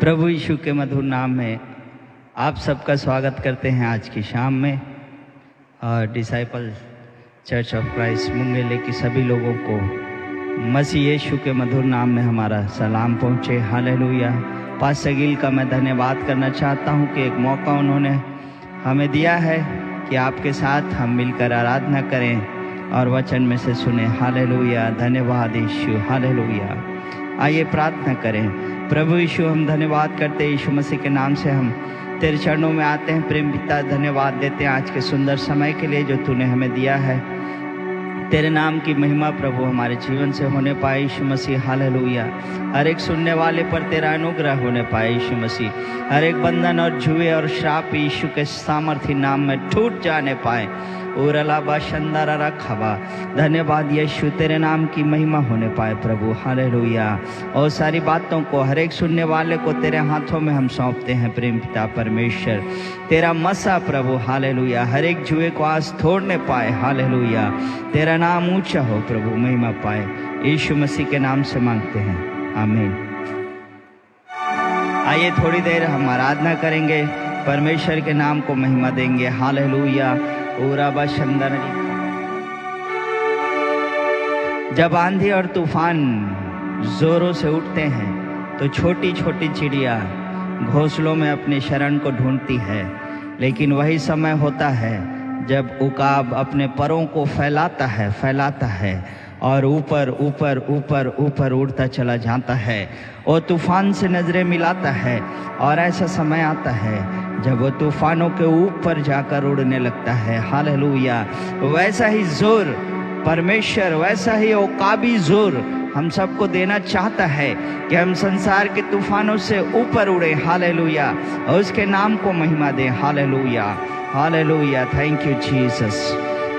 प्रभु यीशु के मधुर नाम में आप सबका स्वागत करते हैं आज की शाम में। और डिसाइपल चर्च ऑफ क्राइस्ट मुंगेले की सभी लोगों को मसीह यीशु के मधुर नाम में हमारा सलाम पहुँचे। हालेलुया। पास्टर गिल का मैं धन्यवाद करना चाहता हूँ कि एक मौका उन्होंने हमें दिया है कि आपके साथ हम मिलकर आराधना करें और वचन में से सुने। हालेलुया। धन्यवाद यीशु। हालेलुया। आइए प्रार्थना करें। प्रभु यीशु, हम धन्यवाद करते हैं यीशु मसीह के नाम से हम तेरे चरणों में आते हैं। प्रेम पिता, धन्यवाद देते हैं आज के सुंदर समय के लिए जो तूने हमें दिया है। तेरे नाम की महिमा प्रभु हमारे जीवन से होने पाए यीशु मसीह। हालेलुया। हर एक सुनने वाले पर तेरा अनुग्रह होने पाए यीशु मसीह। हर एक बंधन और जुए और श्राप यीशु के सामर्थ्य नाम में टूट जाने पाए। उरलाबा शंदारा खबा। धन्यवाद यीशु, तेरे नाम की महिमा होने पाए प्रभु। हालेलुया। और सारी बातों को हर एक सुनने वाले को तेरे हाथों में हम सौंपते हैं प्रेम पिता परमेश्वर। तेरा मसा प्रभु। हालेलुया। हर एक जुए को आज तोड़ने पाए। हालेलुया। तेरा नाम ऊंचा हो प्रभु, महिमा पाए। यीशु मसीह के नाम से मांगते हैं, आमीन। आइए थोड़ी देर हम आराधना करेंगे, परमेश्वर के नाम को महिमा देंगे। हालेलुया। ओराबा शंदर। जब आंधी और तूफान जोरों से उठते हैं तो छोटी छोटी चिड़िया घोंसलों में अपने शरण को ढूंढती है, लेकिन वही समय होता है जब उकाब अपने परों को फैलाता है और ऊपर ऊपर ऊपर ऊपर उड़ता चला जाता है और तूफान से नजरें मिलाता है। और ऐसा समय आता है जब वो तूफानों के ऊपर जाकर उड़ने लगता है। हालेलुया। वैसा ही जोर परमेश्वर, वैसा ही उकाबी जोर हम सबको देना चाहता है कि हम संसार के तूफानों से ऊपर उड़े। हालेलुया। और उसके नाम को महिमा दें। Hallelujah. Hallelujah. Thank you Jesus.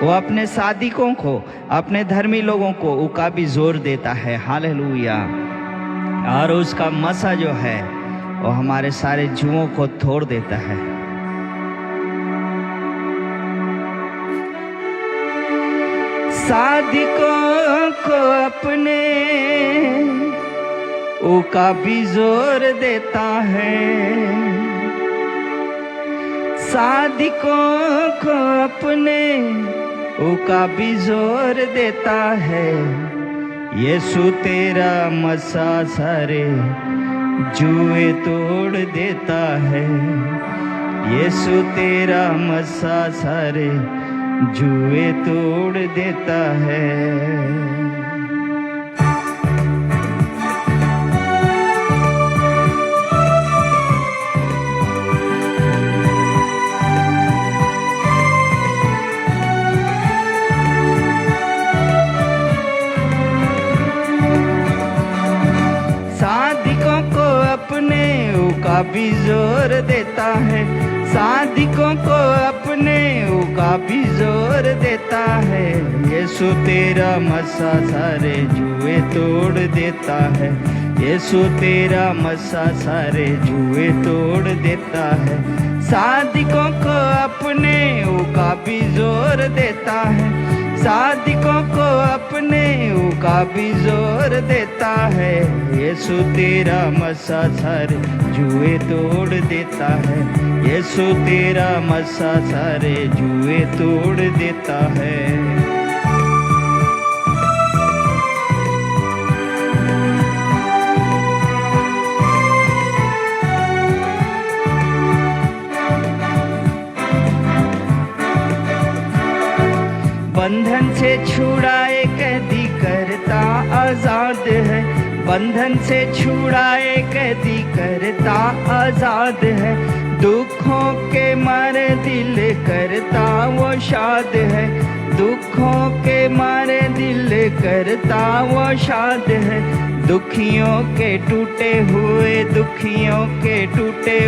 वो अपने सादिकों को, अपने धर्मी लोगों को उकाबी जोर देता है। हालेलुया। और उसका मसा जो है वो हमारे सारे जुओं को तोड़ देता है। सादिकों को अपने उकाबी जोर देता है। सादिकों को अपने उकाबी जोर देता है। यीशु तेरा मसा सारे जुए तोड़ देता है। यीशु तेरा मसा सारे जुए तोड़ देता है। उकाबी जोर देता है। सादिकों को अपने उकाबी जोर देता है। यीशु तेरा मसा सारे जुए तोड़ देता है। यीशु तेरा मसा सारे जुए तोड़ देता है। सादिकों को अपने उकाबी जोर देता है। सादिकों को अपने उकाबी जोर देता है। यीशु तेरा मसा सारे जुए तोड़ देता है। यीशु तेरा मसा सारे जुए तोड़ देता है। बंधन से छुड़ाए कैदी करता आजाद है। बंधन से छुड़ाए कैदी करता आजाद है। दुखों के मारे दिल करता वो शाद है। दुखों के मारे दिल करता वो शाद है। दुखियों के टूटे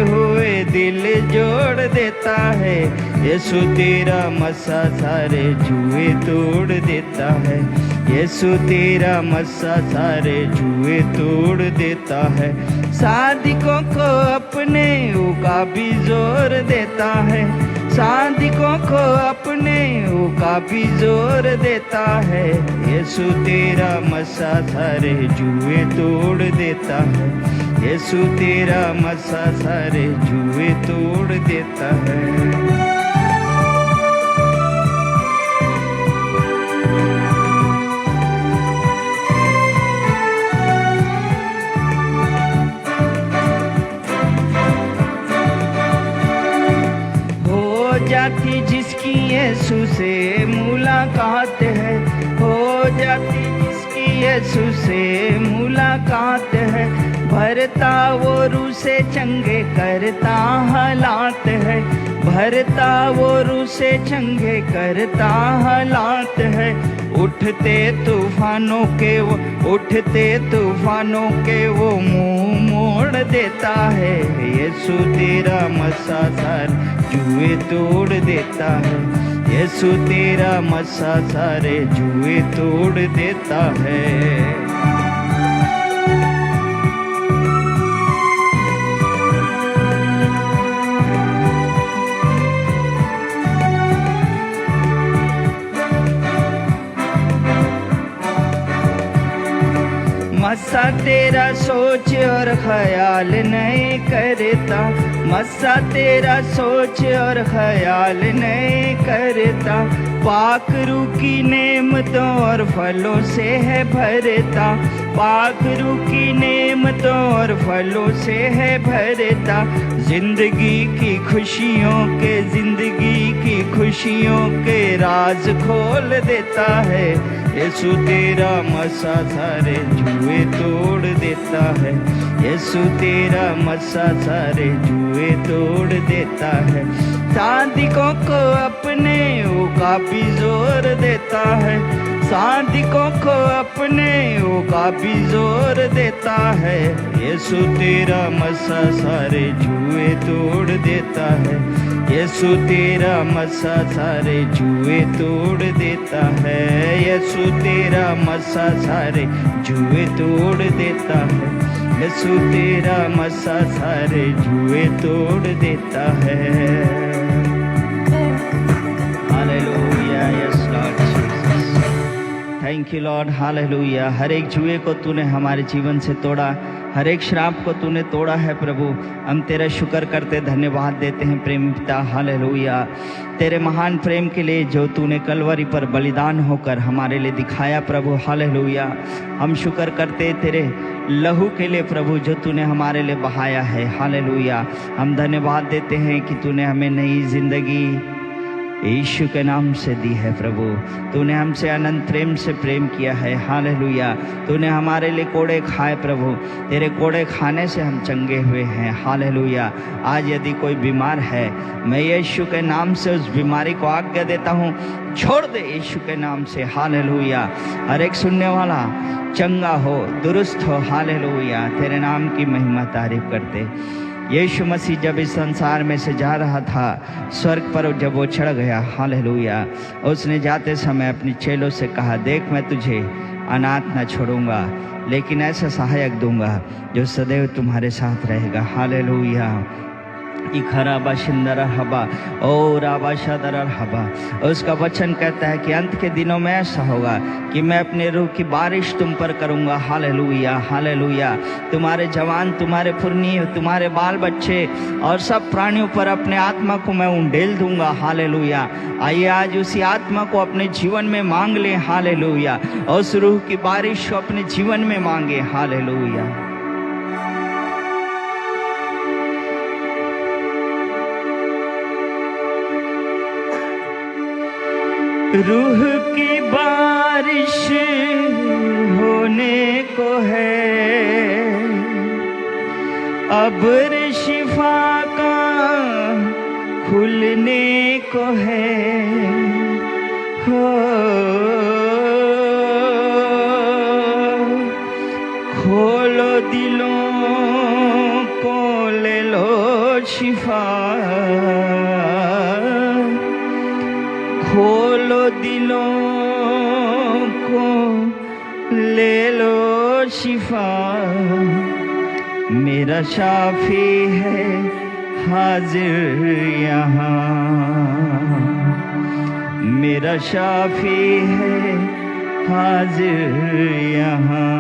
हुए दिल जोड़ देता है। यीशु तेरा मसा सारे जुए तोड़ देता है। यीशु तेरा मसा सारे जुए तोड़ देता है। सादिकों को अपने उकाबी जोर देता है। सादिकों को अपने उकाबी जोर देता है। यीशु तेरा मसा सारे जुए तोड़ देता है। यीशु तेरा मसा सारे जुए तोड़ देता है। जाती जिसकी यीशु से मुलाकात है, हो जाती जिसकी यीशु से मुलाकात है, भरता वो रूह से चंगे करता हालात है, भरता वो रूह से चंगे करता हालात है। उठते तूफानों के वो मुंह मोड़ देता है। यीशु तेरा मसा सारे जुए तोड़ देता है, यीशु तेरा मसा सारे जुए तोड़ देता है। मसा तेरा सोच और ख्याल नहीं करता, मसा तेरा सोच और ख्याल नहीं करता, पाक रूह की नेमतों और फलों से है भरता, पाक रूह की नेमतों और फलों से है भरता। जिंदगी की खुशियों के राज खोल देता है। यीशु तेरा मसा सारे जुए तोड़ देता है, यीशु तेरा मसा सारे जुए तोड़ देता है। सादिकों को अपने ओ काफी जोर देता है, सादिकों को अपने ओ काफी जोर देता है। यीशु तेरा मसा सारे जुए तोड़ देता है, यीशु तेरा मसा सारे जुए तोड़ देता है, यीशु तेरा मसा सारे जुए तोड़ देता है, यीशु तेरा मसा सारे जुए तोड़ देता है। Hallelujah, yes lord Jesus, thank you lord, hallelujah. हर एक जुए को तूने हमारे जीवन से तोड़ा, हर एक श्राप को तूने तोड़ा है प्रभु। हम तेरा शुक्र करते धन्यवाद देते हैं प्रेम पिता, हालेलुया। तेरे महान प्रेम के लिए जो तूने कलवरी पर बलिदान होकर हमारे लिए दिखाया प्रभु, हालेलुया। हम शुक्र करते तेरे लहू के लिए प्रभु जो तूने हमारे लिए बहाया है, हालेलुया। हम धन्यवाद देते हैं कि तूने हमें नई जिंदगी यीशु के नाम से दी है प्रभु। तूने हमसे अनंत प्रेम से प्रेम किया है, हालेलुया। तूने हमारे लिए कोड़े खाए प्रभु, तेरे कोड़े खाने से हम चंगे हुए हैं, हालेलुया। आज यदि कोई बीमार है, मैं यीशु के नाम से उस बीमारी को आज्ञा देता हूँ, छोड़ दे यीशु के नाम से, हालेलुया। हर एक सुनने वाला चंगा हो, दुरुस्त हो, हालेलुया। तेरे नाम की महिमा तारीफ करते। यीशु मसीह जब इस संसार में से जा रहा था, स्वर्ग पर जब वो चढ़ गया, हालेलुया, उसने जाते समय अपने चेलों से कहा, देख मैं तुझे अनाथ न छोड़ूंगा, लेकिन ऐसा सहायक दूंगा जो सदैव तुम्हारे साथ रहेगा, हालेलुया। इखरा बशिंदरा हबा ओ राबा शदर हबा। उसका वचन कहता है कि अंत के दिनों में ऐसा होगा कि मैं अपने रूह की बारिश तुम पर करूंगा, हालेलुया, हालेलुया। तुम्हारे जवान, तुम्हारे पुरनी, तुम्हारे बाल बच्चे और सब प्राणियों पर अपने आत्मा को मैं उंडेल दूंगा, हालेलुया। आइए आज उसी आत्मा को अपने जीवन में मांग लें, हालेलुया। उस रूह की बारिश को अपने जीवन में मांगे, हालेलुया। रूह की बारिश होने को है, अब्र शिफा का खुलने को है, हो खोलो दिलों को, ले लो शिफा, खोलो दिलों को, ले लो शिफा। मेरा शाफी है हाजिर यहाँ, मेरा शाफी है हाजिर यहाँ।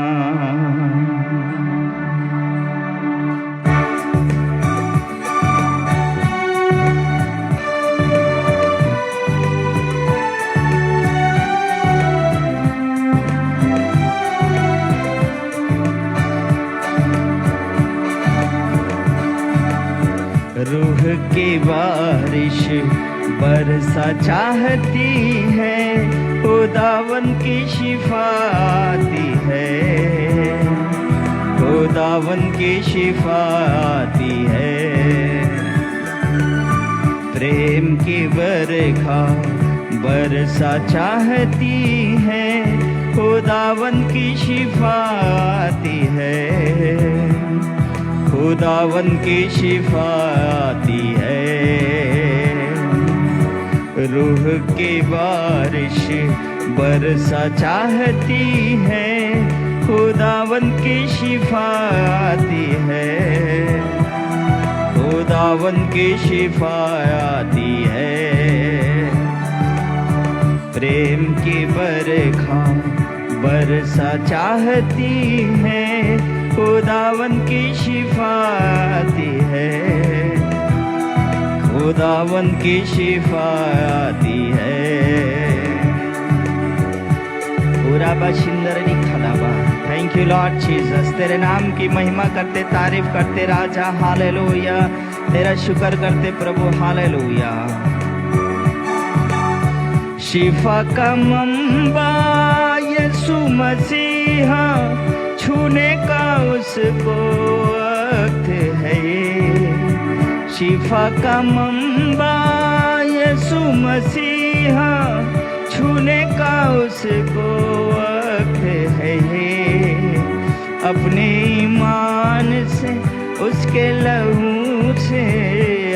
की बारिश बरसा चाहती है, खुदावन की शिफा आती है, खुदावन की शिफा आती है। प्रेम की बरखा बरसा चाहती है, खुदावन की शिफा आती है, खुदावन की शिफा आती है। रूह की बारिश बरसा चाहती है, खुदावन की शिफा आती है, खुदावन की शिफा आती है। प्रेम की बरखा बरसा चाहती है, खुदावन की शिफा आती है, खुदावन की शिफा आती है। पूरा बशिंदर निखलाबा। थैंक यू लॉर्ड जीसस, तेरे नाम की महिमा करते, तारीफ करते राजा, हालेलुया। तेरा शुक्र करते प्रभु, हालेलुया। शिफा का मंबा यीशु मसीहा, छूने का उसको वक्त है। शिफा का मंबा यीशु मसीहा, छूने का उसको वक्त है। अपने ईमान से उसके लहू से,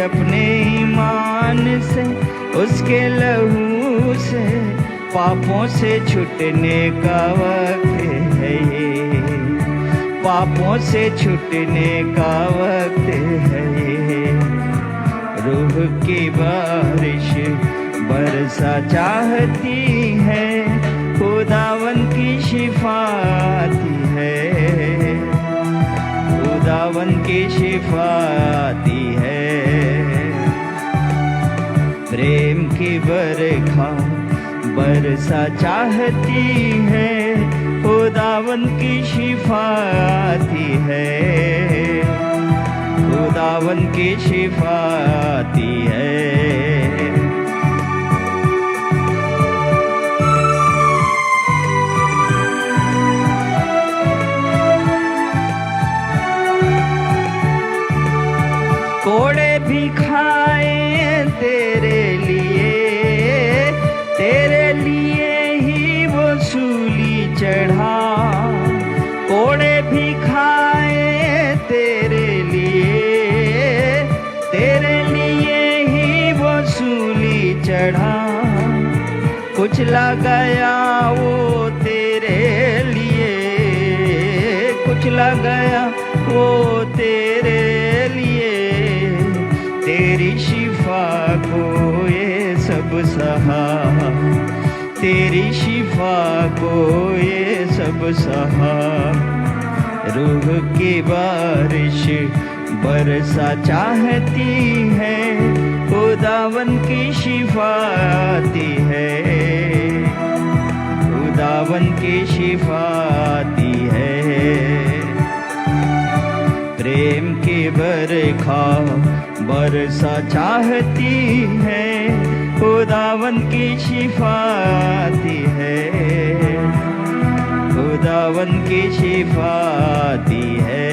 अपने ईमान से उसके लहू से, पापों से छूटने का वक्त है, पापों से छूटने का वक्त है। रूह की बारिश बरसा चाहती है, खुदावन की शिफा आती है, खुदावन की शिफा आती है। प्रेम की बरखा बरसा चाहती है, खुदावन की शिफा आती है, खुदावन की शिफा आती है। कोड़े भी खाए तेरे लिए, तेरे लिए ही वो सूली चढ़ा। कोड़े भी खाए तेरे लिए, तेरे लिए ही वो सूली चढ़ा। कुचला गया वो तेरे लिए, कुचला गया वो तेरे लिए। तेरी शिफा को ये सब सहा, तेरी शिफा को ये सब सहा। रूह की बारिश बरसा चाहती है, खुदावन की शिफा आती है, खुदावन की शिफा आती है। प्रेम की बरखा बरसा चाहती है, खुदावन की शिफा आती है, खुदावन की शिफा आती है।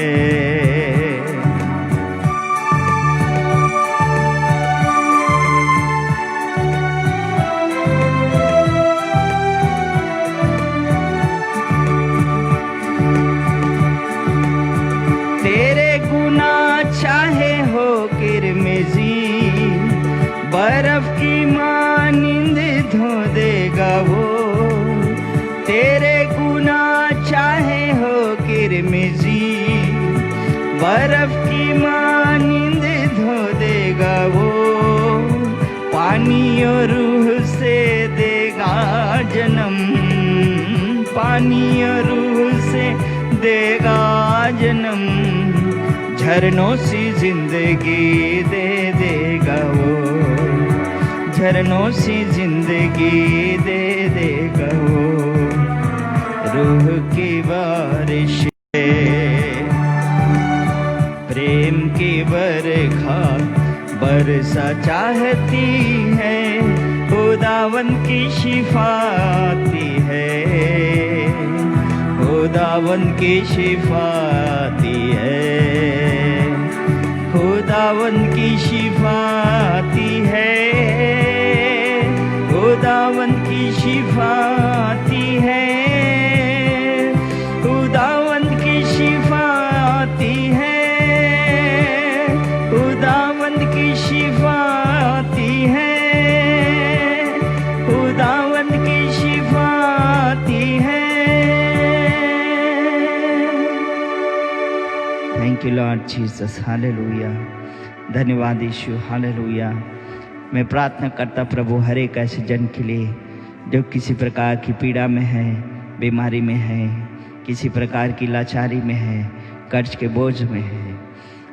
तेरे गुनाह चाहे हो किरमिजी, बर्फ की मानिंद धो देगा वो। तेरे गुनाह चाहे हो किरमिजी, बर्फ की मानिंद धो देगा वो। पानी और रूह से देगा जन्म, पानी और रूह से देगा जन्म। झरनों सी जिंदगी दे देगा वो, झरनों सी जिंदगी दे देगा वो। रूह की बारिश, प्रेम की बरखा बरसा चाहती है, खुदावन की शिफा आती है, खुदावन की शिफा आती है, खुदावन की शिफा आती है, खुदावन की शिफा आती है, खुदावन की शिफा आती है, खुदावन की शिफा आती है, खुदावन की शिफा आती है। Thank you Lord Jesus, hallelujah. धन्यवाद यीशु, हालेलुया। मैं प्रार्थना करता प्रभु हर एक ऐसे जन के लिए जो किसी प्रकार की पीड़ा में है, बीमारी में है, किसी प्रकार की लाचारी में है, कर्ज के बोझ में है।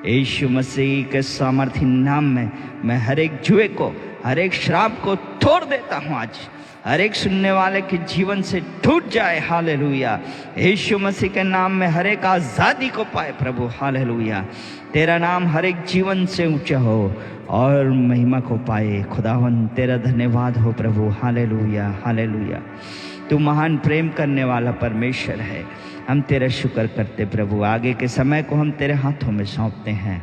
यीशु मसीह के सामर्थ्य नाम में मैं हर एक जुए को, हर एक श्राप को तोड़ देता हूँ। आज हर एक सुनने वाले के जीवन से टूट जाए, हालेलुया। यीशु मसीह के नाम में हर एक आज़ादी को पाए प्रभु, हालेलुया। तेरा नाम हर एक जीवन से ऊंचा हो और महिमा को पाए। खुदावन तेरा धन्यवाद हो प्रभु, हालेलुया, हालेलुया। तू महान प्रेम करने वाला परमेश्वर है। हम तेरा शुक्र करते प्रभु। आगे के समय को हम तेरे हाथों में सौंपते हैं।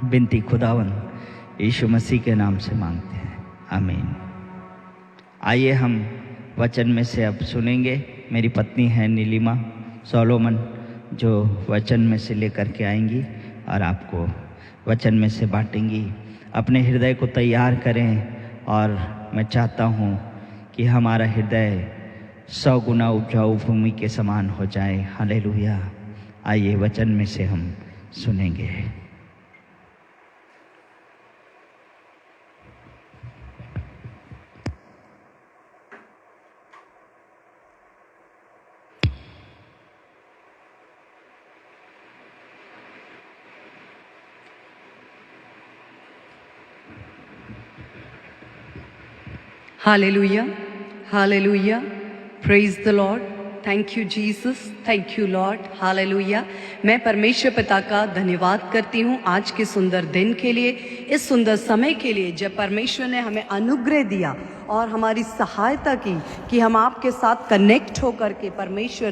बिनती खुदावन यीशु मसीह के नाम से मांगते हैं, आमीन। आइए हम वचन में से अब सुनेंगे। मेरी पत्नी है नीलिमा सोलोमन जो वचन में से लेकर के आएंगी और आपको वचन में से बांटेंगी। अपने हृदय को तैयार करें और मैं चाहता हूँ कि हमारा हृदय 100 गुना उपजाऊ भूमि के समान हो जाए, हालेलुया। आइए वचन में से हम सुनेंगे। Hallelujah, hallelujah, praise the Lord, thank you Jesus, thank you Lord, hallelujah। मैं परमेश्वर पिता का धन्यवाद करती हूँ आज के सुंदर दिन के लिए, इस सुंदर समय के लिए जब परमेश्वर ने हमें अनुग्रह दिया और हमारी सहायता की कि हम आपके साथ कनेक्ट होकर के परमेश्वर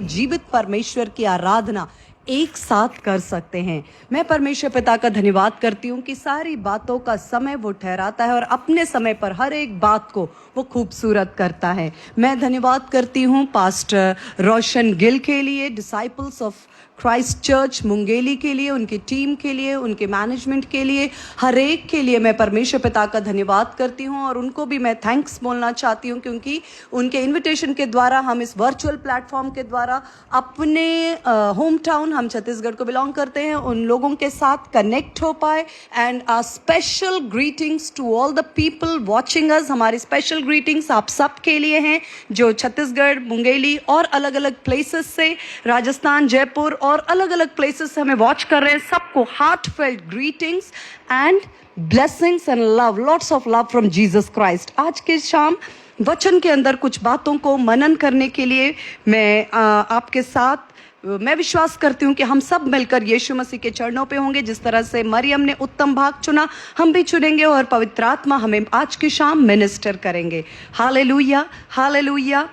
जीवित परमेश्वर की आराधना एक साथ कर सकते हैं। मैं परमेश्वर पिता का धन्यवाद करती हूँ कि सारी बातों का समय वो ठहराता है और अपने समय पर हर एक बात को वो खूबसूरत करता है। मैं धन्यवाद करती हूँ पास्टर रोशन गिल के लिए, disciples of Christ church Mungeli के लिए, उनकी टीम के लिए, उनके मैनेजमेंट के लिए, हर एक के लिए मैं परमेश्वर पिता का धन्यवाद करती हूँ और उनको भी मैं थैंक्स बोलना चाहती हूँ क्योंकि उनके इनविटेशन के द्वारा हम इस वर्चुअल प्लेटफॉर्म के द्वारा अपने होम टाउन, हम छत्तीसगढ़ को बिलोंग करते हैं, उन लोगों के साथ कनेक्ट हो पाए। And special greetings to all the people watching us. हमारी स्पेशल ग्रीटिंग्स आप सब के लिए हैं जो छत्तीसगढ़, मुंगेली और अलग अलग प्लेसेस से, राजस्थान, जयपुर और अलग अलग प्लेसेस से हमें वॉच कर रहे हैं। सबको heartfelt greetings and blessings and love, lots of love from Jesus Christ. आज के शाम वचन के अंदर कुछ बातों को मनन करने के लिए मैं आपके साथ मैं विश्वास करती हूँ कि हम सब मिलकर यीशु मसीह के चरणों पे होंगे। जिस तरह से मरियम ने उत्तम भाग चुना, हम भी चुनेंगे और पवित्र आत्मा हमें आज की शाम मिनिस्टर करेंगे। Hallelujah, hallelujah.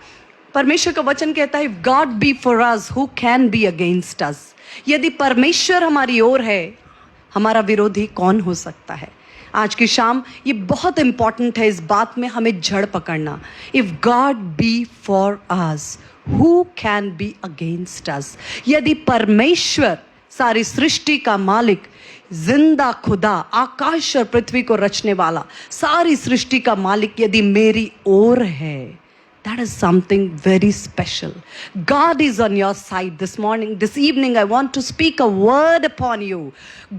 परमेश्वर का वचन कहता है, if God B for us who can be against us. यदि परमेश्वर हमारी ओर है, हमारा विरोधी कौन हो सकता है। आज की शाम ये बहुत इंपॉर्टेंट है, इस बात में हमें जड़ पकड़ना। If God B for us who can be against us. यदि परमेश्वर सारी सृष्टि का मालिक, जिंदा खुदा, आकाश और पृथ्वी को रचने वाला, सारी सृष्टि का मालिक यदि मेरी ओर है, that is something very special. God is on your side this morning. This evening I want to speak a word upon you.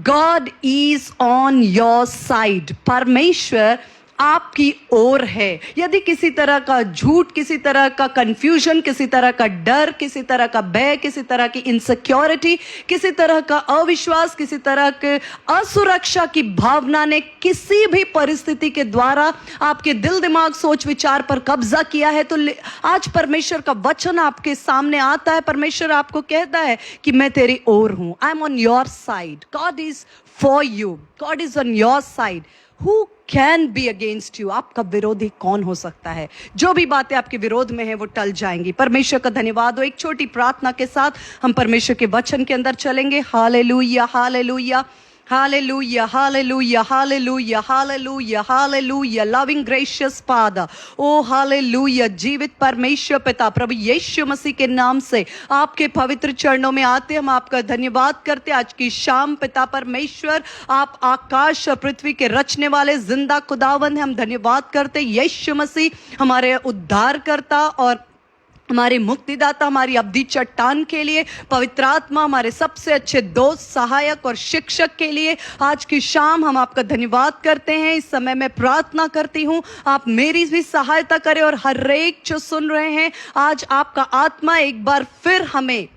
God is on your side. परमेश्वर आपकी ओर है। यदि किसी तरह का झूठ, किसी तरह का कंफ्यूजन, किसी तरह का डर, किसी तरह का भय, किसी तरह की इनसिक्योरिटी, किसी तरह का अविश्वास, किसी तरह के असुरक्षा की भावना ने किसी भी परिस्थिति के द्वारा आपके दिल, दिमाग, सोच, विचार पर कब्जा किया है, तो आज परमेश्वर का वचन आपके सामने आता है। परमेश्वर आपको कहता है कि मैं तेरी ओर हूं। I am on your side. God is for you. God is on your side. Who can be against you? आपका विरोधी कौन हो सकता है? जो भी बातें आपके विरोध में है वो टल जाएंगी। परमेश्वर का धन्यवाद हो। एक छोटी प्रार्थना के साथ हम परमेश्वर के वचन के अंदर चलेंगे। Hallelujah, hallelujah, hallelujah, hallelujah, hallelujah, hallelujah, hallelujah. Loving gracious father, oh hallelujah. जीवित परमेश्वर पिता, प्रभु यीशु मसीह के नाम से आपके पवित्र चरणों में आते हम आपका धन्यवाद करते। आज की शाम पिता परमेश्वर, आप आकाश और पृथ्वी के रचने वाले जिंदा खुदावंद हैं। हम धन्यवाद करते यीशु मसीह हमारे उद्धारकर्ता और हमारे मुक्तिदाता, हमारी अब्दी चट्टान के लिए, पवित्र आत्मा हमारे सबसे अच्छे दोस्त, सहायक और शिक्षक के लिए आज की शाम हम आपका धन्यवाद करते हैं। इस समय मैं प्रार्थना करती हूँ आप मेरी भी सहायता करें और हर एक जो सुन रहे हैं, आज आपका आत्मा एक बार फिर हमें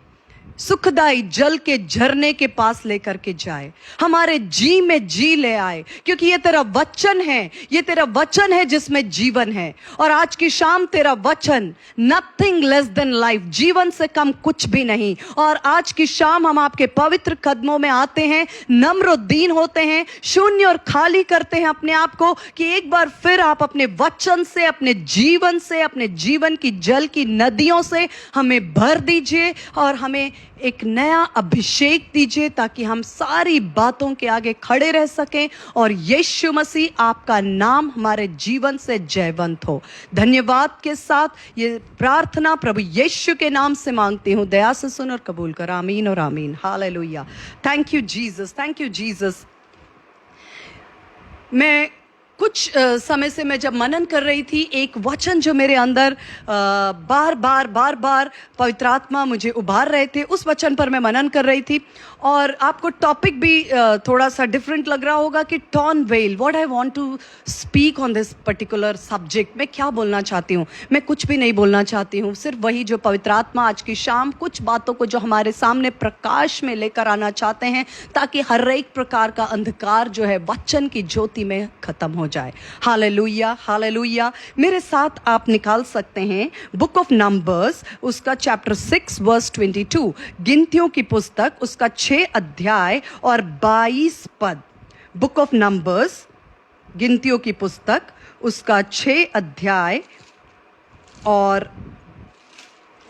सुखदाई जल के झरने के पास लेकर के जाए, हमारे जी में जी ले आए, क्योंकि ये तेरा वचन है, ये तेरा वचन है जिसमें जीवन है। और आज की शाम तेरा वचन नथिंग लेस देन लाइफ, जीवन से कम कुछ भी नहीं। और आज की शाम हम आपके पवित्र कदमों में आते हैं, नम्रोद्दीन होते हैं, शून्य और खाली करते हैं अपने आप को, कि एक बार फिर आप अपने वचन से, अपने जीवन से, अपने जीवन की जल की नदियों से हमें भर दीजिए और हमें एक नया अभिषेक दीजिए, ताकि हम सारी बातों के आगे खड़े रह सकें और यीशु मसीह आपका नाम हमारे जीवन से जयवंत हो। धन्यवाद के साथ ये प्रार्थना प्रभु यीशु के नाम से मांगती हूँ। दया से सुन और कबूल कर। आमीन और आमीन। Hallelujah. Thank you Jesus, thank you Jesus. मैं कुछ समय से मैं जब मनन कर रही थी, एक वचन जो मेरे अंदर बार बार पवित्र आत्मा मुझे उभार रहे थे, उस वचन पर मैं मनन कर रही थी। और आपको टॉपिक भी थोड़ा सा डिफरेंट लग रहा होगा कि torn well, what I want to speak on this particular subject. मैं क्या बोलना चाहती हूँ? मैं कुछ भी नहीं बोलना चाहती हूँ, सिर्फ वही जो पवित्र आत्मा आज की शाम कुछ बातों को जो हमारे सामने प्रकाश में लेकर आना चाहते हैं, ताकि हर एक प्रकार का अंधकार जो है वचन की ज्योति में खत्म हो जाए। Hallelujah, hallelujah. मेरे साथ आप निकाल सकते हैं बुक ऑफ नंबर्स, उसका चैप्टर 6 वर्स 22, गिनतियों की पुस्तक, उसका 6 अध्याय और 22 पद। बुक ऑफ नंबर्स, गिनतियों की पुस्तक, उसका 6 अध्याय और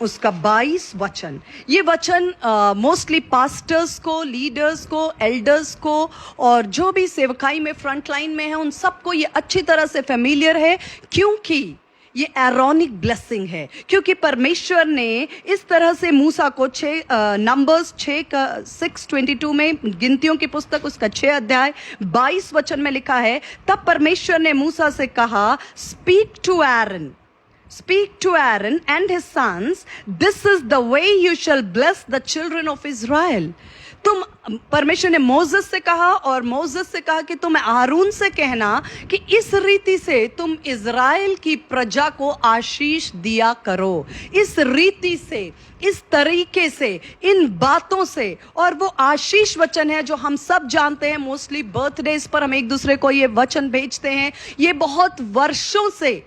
उसका 22 वचन। ये वचन मोस्टली पास्टर्स को, लीडर्स को, एल्डर्स को और जो भी सेवकाई में फ्रंट लाइन में है उन सबको ये अच्छी तरह से फेमिलियर है, क्योंकि ये एरोनिक ब्लेसिंग है। क्योंकि परमेश्वर ने इस तरह से मूसा को नंबर्स 6:22 में, गिनतियों की पुस्तक उसका 6 अध्याय 22 वचन में लिखा है, तब परमेश्वर ने मूसा से कहा, Speak to Aaron and his sons, this is the way you shall bless the children of Israel. परमेश्वर ने मोसेस से कहा, और मोसेस से कहा कि तुम आरून से कहना कि इस रीति से तुम इज़राइल की प्रजा को आशीष दिया करो। इस रीति से, इस तरीके से, इन बातों से। और वो आशीष वचन है जो हम सब जानते हैं। मोस्टली बर्थडेज पर हम एक दूसरे को ये वचन भेजते हैं। ये बहुत वर्षों से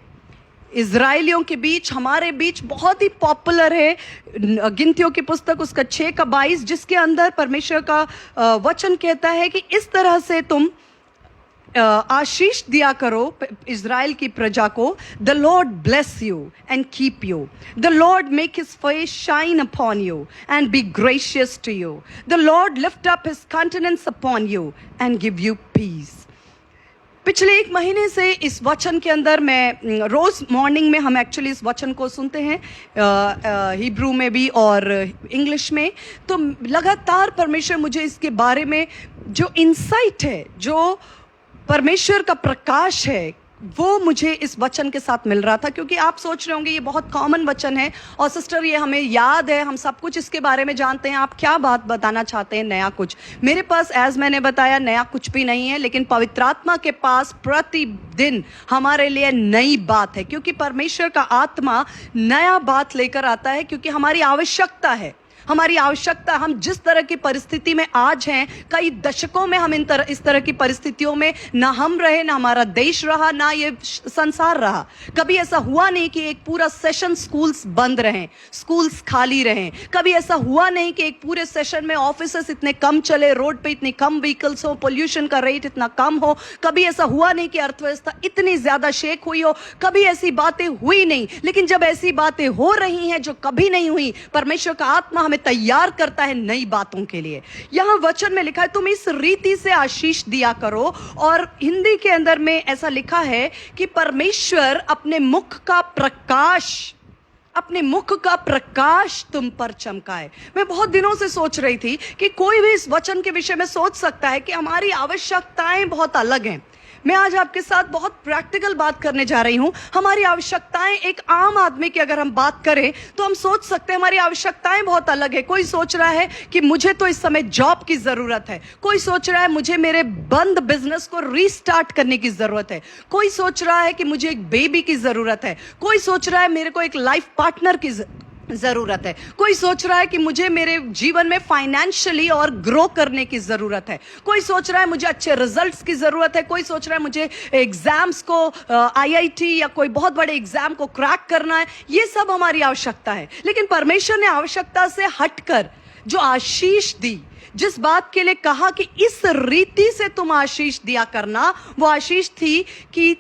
इज़राइलियों के बीच, हमारे बीच बहुत ही पॉपुलर है। गिनतियों की पुस्तक उसका 6:22, जिसके अंदर परमेश्वर का वचन कहता है कि इस तरह से तुम आशीष दिया करो इज़राइल की प्रजा को। The Lord bless you and keep you, the Lord make his face shine upon you and be gracious to you, the Lord lift up his countenance upon you and give you peace. पिछले 1 महीने से इस वचन के अंदर मैं रोज़ morning में हम एक्चुअली इस वचन को सुनते हैं, हिब्रू में भी और इंग्लिश में। तो लगातार परमेश्वर मुझे इसके बारे में जो इंसाइट है, जो परमेश्वर का प्रकाश है वो मुझे इस वचन के साथ मिल रहा था, क्योंकि आप सोच रहे होंगे ये बहुत कॉमन वचन है और सिस्टर ये हमें याद है, हम सब कुछ इसके बारे में जानते हैं, आप क्या बात बताना चाहते हैं नया कुछ। मेरे पास एज मैंने बताया नया कुछ भी नहीं है, लेकिन पवित्र आत्मा के पास प्रतिदिन हमारे लिए नई बात है, क्योंकि परमेश्वर का आत्मा नया बात लेकर आता है, क्योंकि हमारी आवश्यकता है। हमारी आवश्यकता, हम जिस तरह की परिस्थिति में आज हैं, कई दशकों में हम इस तरह की परिस्थितियों में ना हम रहे, ना हमारा देश रहा, ना ये संसार रहा। कभी ऐसा हुआ नहीं कि एक पूरा सेशन स्कूल्स बंद रहें, स्कूल्स खाली रहें। कभी ऐसा हुआ नहीं कि एक पूरे सेशन में ऑफिसेस इतने कम चले, रोड पे इतनी कम व्हीकल्स हो, पोल्यूशन का रेट इतना कम हो। कभी ऐसा हुआ नहीं कि अर्थव्यवस्था इतनी ज्यादा शेक हुई हो। कभी ऐसी बातें हुई नहीं। लेकिन जब ऐसी बातें हो रही हैं जो कभी नहीं हुई, परमेश्वर का आत्मा हमें तैयार करता है नई बातों के लिए। यहां वचन में लिखा है तुम इस रीति से आशीष दिया करो, और हिंदी के अंदर में ऐसा लिखा है कि परमेश्वर अपने मुख का प्रकाश तुम पर चमकाए। मैं बहुत दिनों से सोच रही थी कि कोई भी इस वचन के विषय में सोच सकता है कि हमारी आवश्यकताएं बहुत अलग हैं। मैं आज आपके साथ बहुत प्रैक्टिकल बात करने जा रही हूं। हमारी आवश्यकताएं, एक आम आदमी की अगर हम बात करें तो हम सोच सकते हैं हमारी आवश्यकताएं बहुत अलग है। कोई सोच रहा है कि मुझे तो इस समय जॉब की जरूरत है, कोई सोच रहा है मुझे मेरे बंद बिजनेस को रीस्टार्ट करने की जरूरत है, कोई सोच रहा है कि मुझे एक बेबी की जरूरत है, कोई सोच रहा है मेरे को एक लाइफ पार्टनर की जरूरत है, कोई सोच रहा है कि मुझे मेरे जीवन में फाइनेंशियली और ग्रो करने की जरूरत है, कोई सोच रहा है मुझे अच्छे रिजल्ट्स की जरूरत है, कोई सोच रहा है मुझे एग्जाम्स को आईआईटी या कोई बहुत बड़े एग्जाम को क्रैक करना है। ये सब हमारी आवश्यकता है। लेकिन परमेश्वर ने आवश्यकता से हटकर जो आशीष दी, जिस बात के लिए कहा कि इस रीति से तुम आशीष दिया करना, वो आशीष थी कि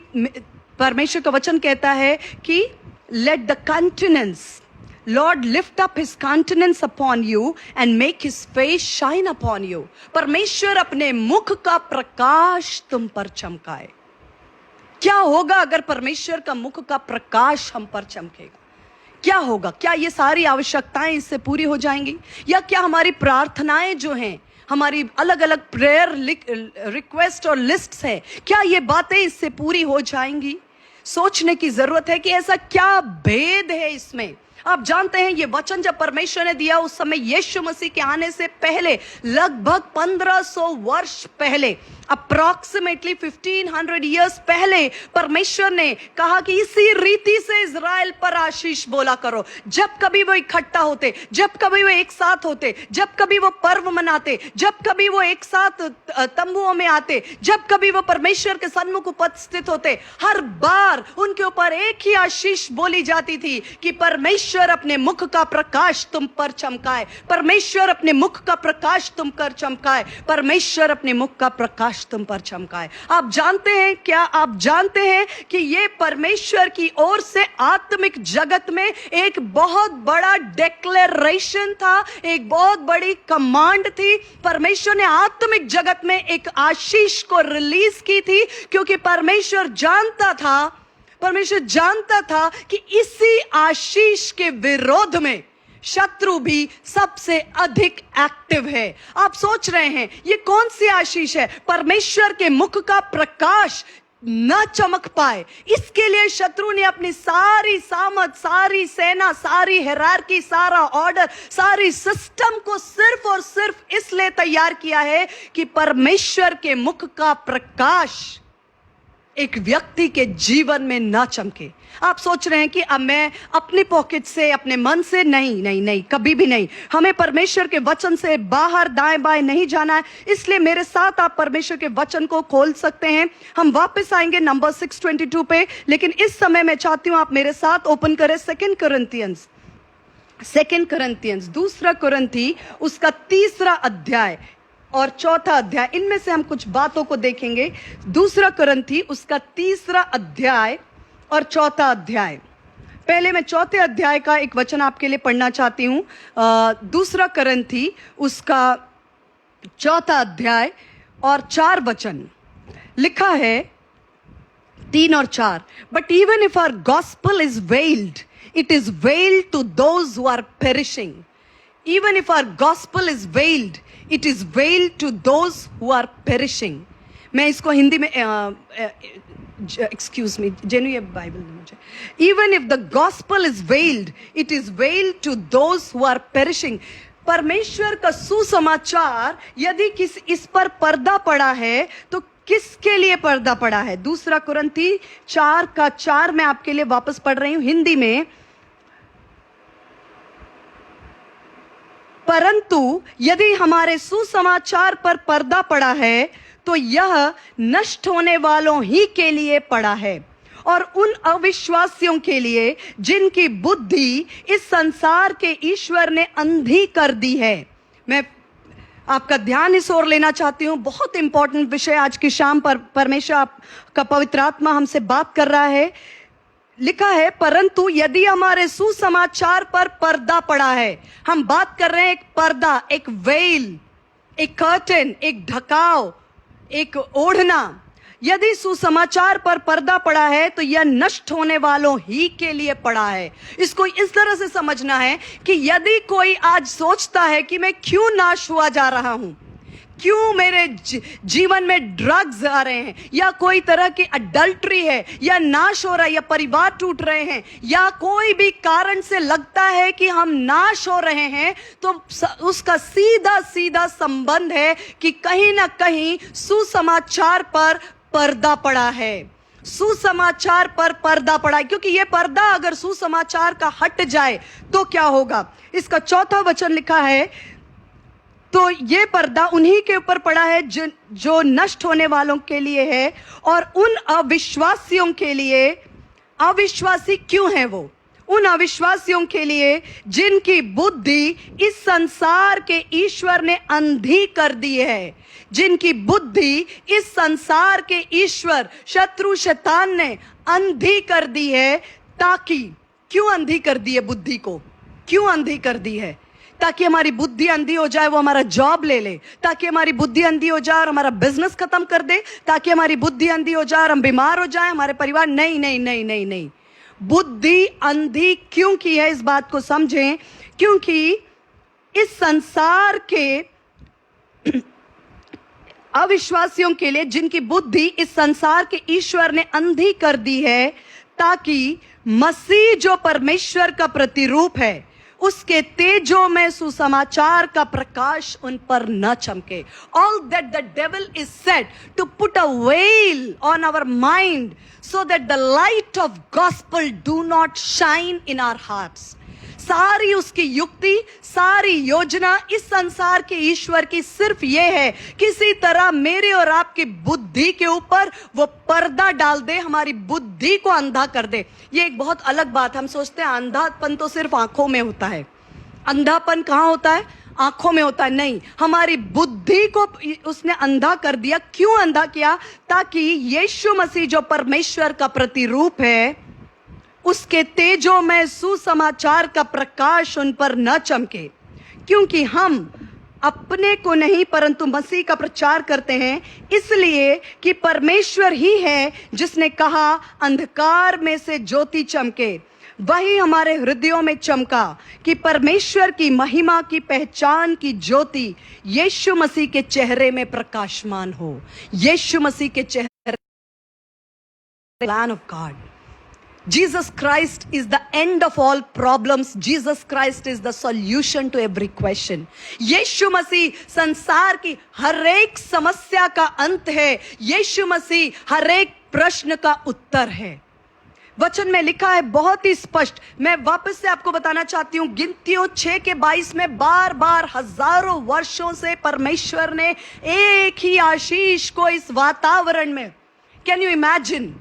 परमेश्वर का वचन कहता है कि let the countenance Lord lift up his countenance upon you and make his face shine upon you. परमेश्वर अपने मुख का प्रकाश तुम पर चमकाए। क्या होगा अगर परमेश्वर का मुख का प्रकाश हम पर चमकेगा? क्या होगा? क्या ये सारी आवश्यकताएं इससे पूरी हो जाएंगी, या क्या हमारी प्रार्थनाएं जो हैं, हमारी अलग अलग प्रेयर रिक्वेस्ट और लिस्ट्स है, क्या ये बातें इससे पूरी हो जाएंगी? सोचने की जरूरत है कि ऐसा क्या भेद है इसमें। आप जानते हैं ये वचन जब परमेश्वर ने दिया उस समय यीशु मसीह के आने से पहले, लगभग 1500 वर्ष पहले, अप्रॉक्सीमेटली 1500 ईयर्स पहले परमेश्वर ने कहा कि इसी रीति से इजराइल पर आशीष बोला करो। जब कभी वो इकट्ठा होते, जब कभी वो एक साथ होते, जब कभी वो पर्व मनाते, जब कभी वो एक साथ तंबुओं में आते, जब कभी वो परमेश्वर के सन्मुख उपस्थित होते, हर बार उनके ऊपर एक ही आशीष बोली जाती थी कि परमेश्वर अपने मुख का प्रकाश तुम पर चमकाए, परमेश्वर अपने मुख का प्रकाश तुम पर चमकाए, परमेश्वर अपने मुख का प्रकाश तुम पर चमकाए। आप जानते हैं, क्या आप जानते हैं कि ये परमेश्वर की ओर से आत्मिक जगत में एक बहुत बड़ा डिक्लेरेशन था, एक बहुत बड़ी कमांड थी। परमेश्वर ने आत्मिक जगत में एक आशीष को रिलीज की थी, क्योंकि परमेश्वर जानता था कि इसी आशीष के विरोध में शत्रु भी सबसे अधिक एक्टिव है। आप सोच रहे हैं ये कौन सी आशीष है? परमेश्वर के मुख का प्रकाश न चमक पाए, इसके लिए शत्रु ने अपनी सारी सामत, सारी सेना, सारी हिरार्की, सारा ऑर्डर, सारी सिस्टम को सिर्फ और सिर्फ इसलिए तैयार किया है कि परमेश्वर के मुख का प्रकाश एक व्यक्ति के जीवन में ना चमके। आप सोच रहे हैं कि अब मैं अपनी पॉकेट से, अपने मन से, नहीं, कभी भी नहीं। हमें परमेश्वर के वचन से बाहर दाएं बाएं नहीं जाना है। इसलिए मेरे साथ आप परमेश्वर के वचन को खोल सकते हैं। हम वापस आएंगे नंबर 622 पे, लेकिन इस समय मैं चाहती हूं आप मेरे साथ ओपन करें 2 कुरिन्थियंस, दूसरा कुरिन्थी, उसका 3 अध्याय और 4 अध्याय। इनमें से हम कुछ बातों को देखेंगे। 2 कुरिन्थी उसका 3 अध्याय और 4 अध्याय। पहले मैं 4 अध्याय का एक वचन आपके लिए पढ़ना चाहती हूं। 2 कुरिन्थी उसका 4 अध्याय और 4 वचन लिखा है, 3 और 4। But even if our gospel is veiled, it is veiled to those who are perishing. Even if our gospel is veiled, it is veiled to those who are perishing. मैं इसको हिंदी में excuse me, genuine Bible मुझे, even if the gospel is veiled, it is veiled to those who are perishing. परमेश्वर का सुसमाचार यदि इस पर पर्दा पड़ा है तो किसके लिए पर्दा पड़ा है? दूसरा कुरिन्थी 4:4 मैं आपके लिए वापस पढ़ रही हूं हिंदी में। परंतु यदि हमारे सुसमाचार पर पर्दा पड़ा है तो यह नष्ट होने वालों ही के लिए पड़ा है और उन अविश्वासियों के लिए जिनकी बुद्धि इस संसार के ईश्वर ने अंधी कर दी है। मैं आपका ध्यान इस ओर लेना चाहती हूं, बहुत इंपॉर्टेंट विषय आज की शाम पर परमेश्वर आपका पवित्र आत्मा हमसे बात कर रहा है। लिखा है, परंतु यदि हमारे सुसमाचार पर पर्दा पड़ा है, हम बात कर रहे हैं एक पर्दा, एक वेल, एक कर्टन, एक ढकाव, एक ओढ़ना। यदि सुसमाचार पर पर्दा पड़ा है तो यह नष्ट होने वालों ही के लिए पड़ा है। इसको इस तरह से समझना है कि यदि कोई आज सोचता है कि मैं क्यों नाश हुआ जा रहा हूं, क्यों मेरे जीवन में ड्रग्स आ रहे हैं, या कोई तरह की अडल्ट्री है, या नाश हो रहा है, या परिवार टूट रहे हैं, या कोई भी कारण से लगता है कि हम नाश हो रहे हैं, तो उसका सीधा सीधा संबंध है कि कहीं ना कहीं सुसमाचार पर पर्दा पड़ा है। सुसमाचार पर पर्दा पड़ा है, क्योंकि यह पर्दा अगर सुसमाचार का हट जाए तो क्या होगा? इसका 4था वचन लिखा है, तो ये पर्दा उन्हीं के ऊपर पड़ा है जो नष्ट होने वालों के लिए है और उन अविश्वासियों के लिए। अविश्वासी क्यों है वो? उन अविश्वासियों के लिए जिनकी बुद्धि इस संसार के ईश्वर ने अंधी कर दी है, जिनकी बुद्धि इस संसार के ईश्वर शत्रु शैतान ने अंधी कर दी है। ताकि, क्यों अंधी कर दी है बुद्धि को? क्यों अंधी कर दी है? ताकि हमारी बुद्धि अंधी हो जाए, वो हमारा जॉब ले ले, ताकि हमारी बुद्धि अंधी हो जाए और हमारा बिजनेस खत्म कर दे, ताकि हमारी बुद्धि अंधी हो जाए और हम बीमार हो जाए, हमारे परिवार। नहीं नहीं नहीं नहीं नहीं, बुद्धि अंधी क्यों की है, इस बात को समझें। क्योंकि इस संसार के अविश्वासियों के लिए जिनकी बुद्धि इस संसार के ईश्वर ने अंधी कर दी है, ताकि मसीह जो परमेश्वर का प्रतिरूप है उसके तेजों में सुसमाचार का प्रकाश उन पर न चमके। All that the devil is set to put a veil on our mind so that the light of gospel do not shine in our hearts. सारी उसकी युक्ति, सारी योजना इस संसार के ईश्वर की सिर्फ ये है, किसी तरह मेरे और आपकी बुद्धि के ऊपर वो पर्दा डाल दे, हमारी बुद्धि को अंधा कर दे। ये एक बहुत अलग बात है। हम सोचते हैं अंधापन तो सिर्फ आंखों में होता है। अंधापन कहाँ होता है? आंखों में होता है। नहीं, हमारी बुद्धि को उसने अंधा कर दिया। क्यों अंधा किया? ताकि यीशु मसीह जो परमेश्वर का प्रतिरूप है उसके तेजों में सुसमाचार का प्रकाश उन पर न चमके। क्योंकि हम अपने को नहीं परंतु मसीह का प्रचार करते हैं, इसलिए कि परमेश्वर ही है जिसने कहा अंधकार में से ज्योति चमके। वही हमारे हृदयों में चमका कि परमेश्वर की महिमा की पहचान की ज्योति यीशु मसीह के चेहरे में प्रकाशमान हो। यीशु मसीह के चेहरे, plan of God. Jesus Christ is the end of all problems. Jesus Christ is the solution to every question. यीशु मसीह संसार की हर एक समस्या का अंत है। यीशु मसीह हर एक प्रश्न का उत्तर है। वचन में लिखा है बहुत ही स्पष्ट। मैं वापस से आपको बताना चाहती हूं, गिनतियों 6:22 में बार बार हजारों वर्षों से परमेश्वर ने एक ही आशीष को इस वातावरण में, कैन यू इमेजिन,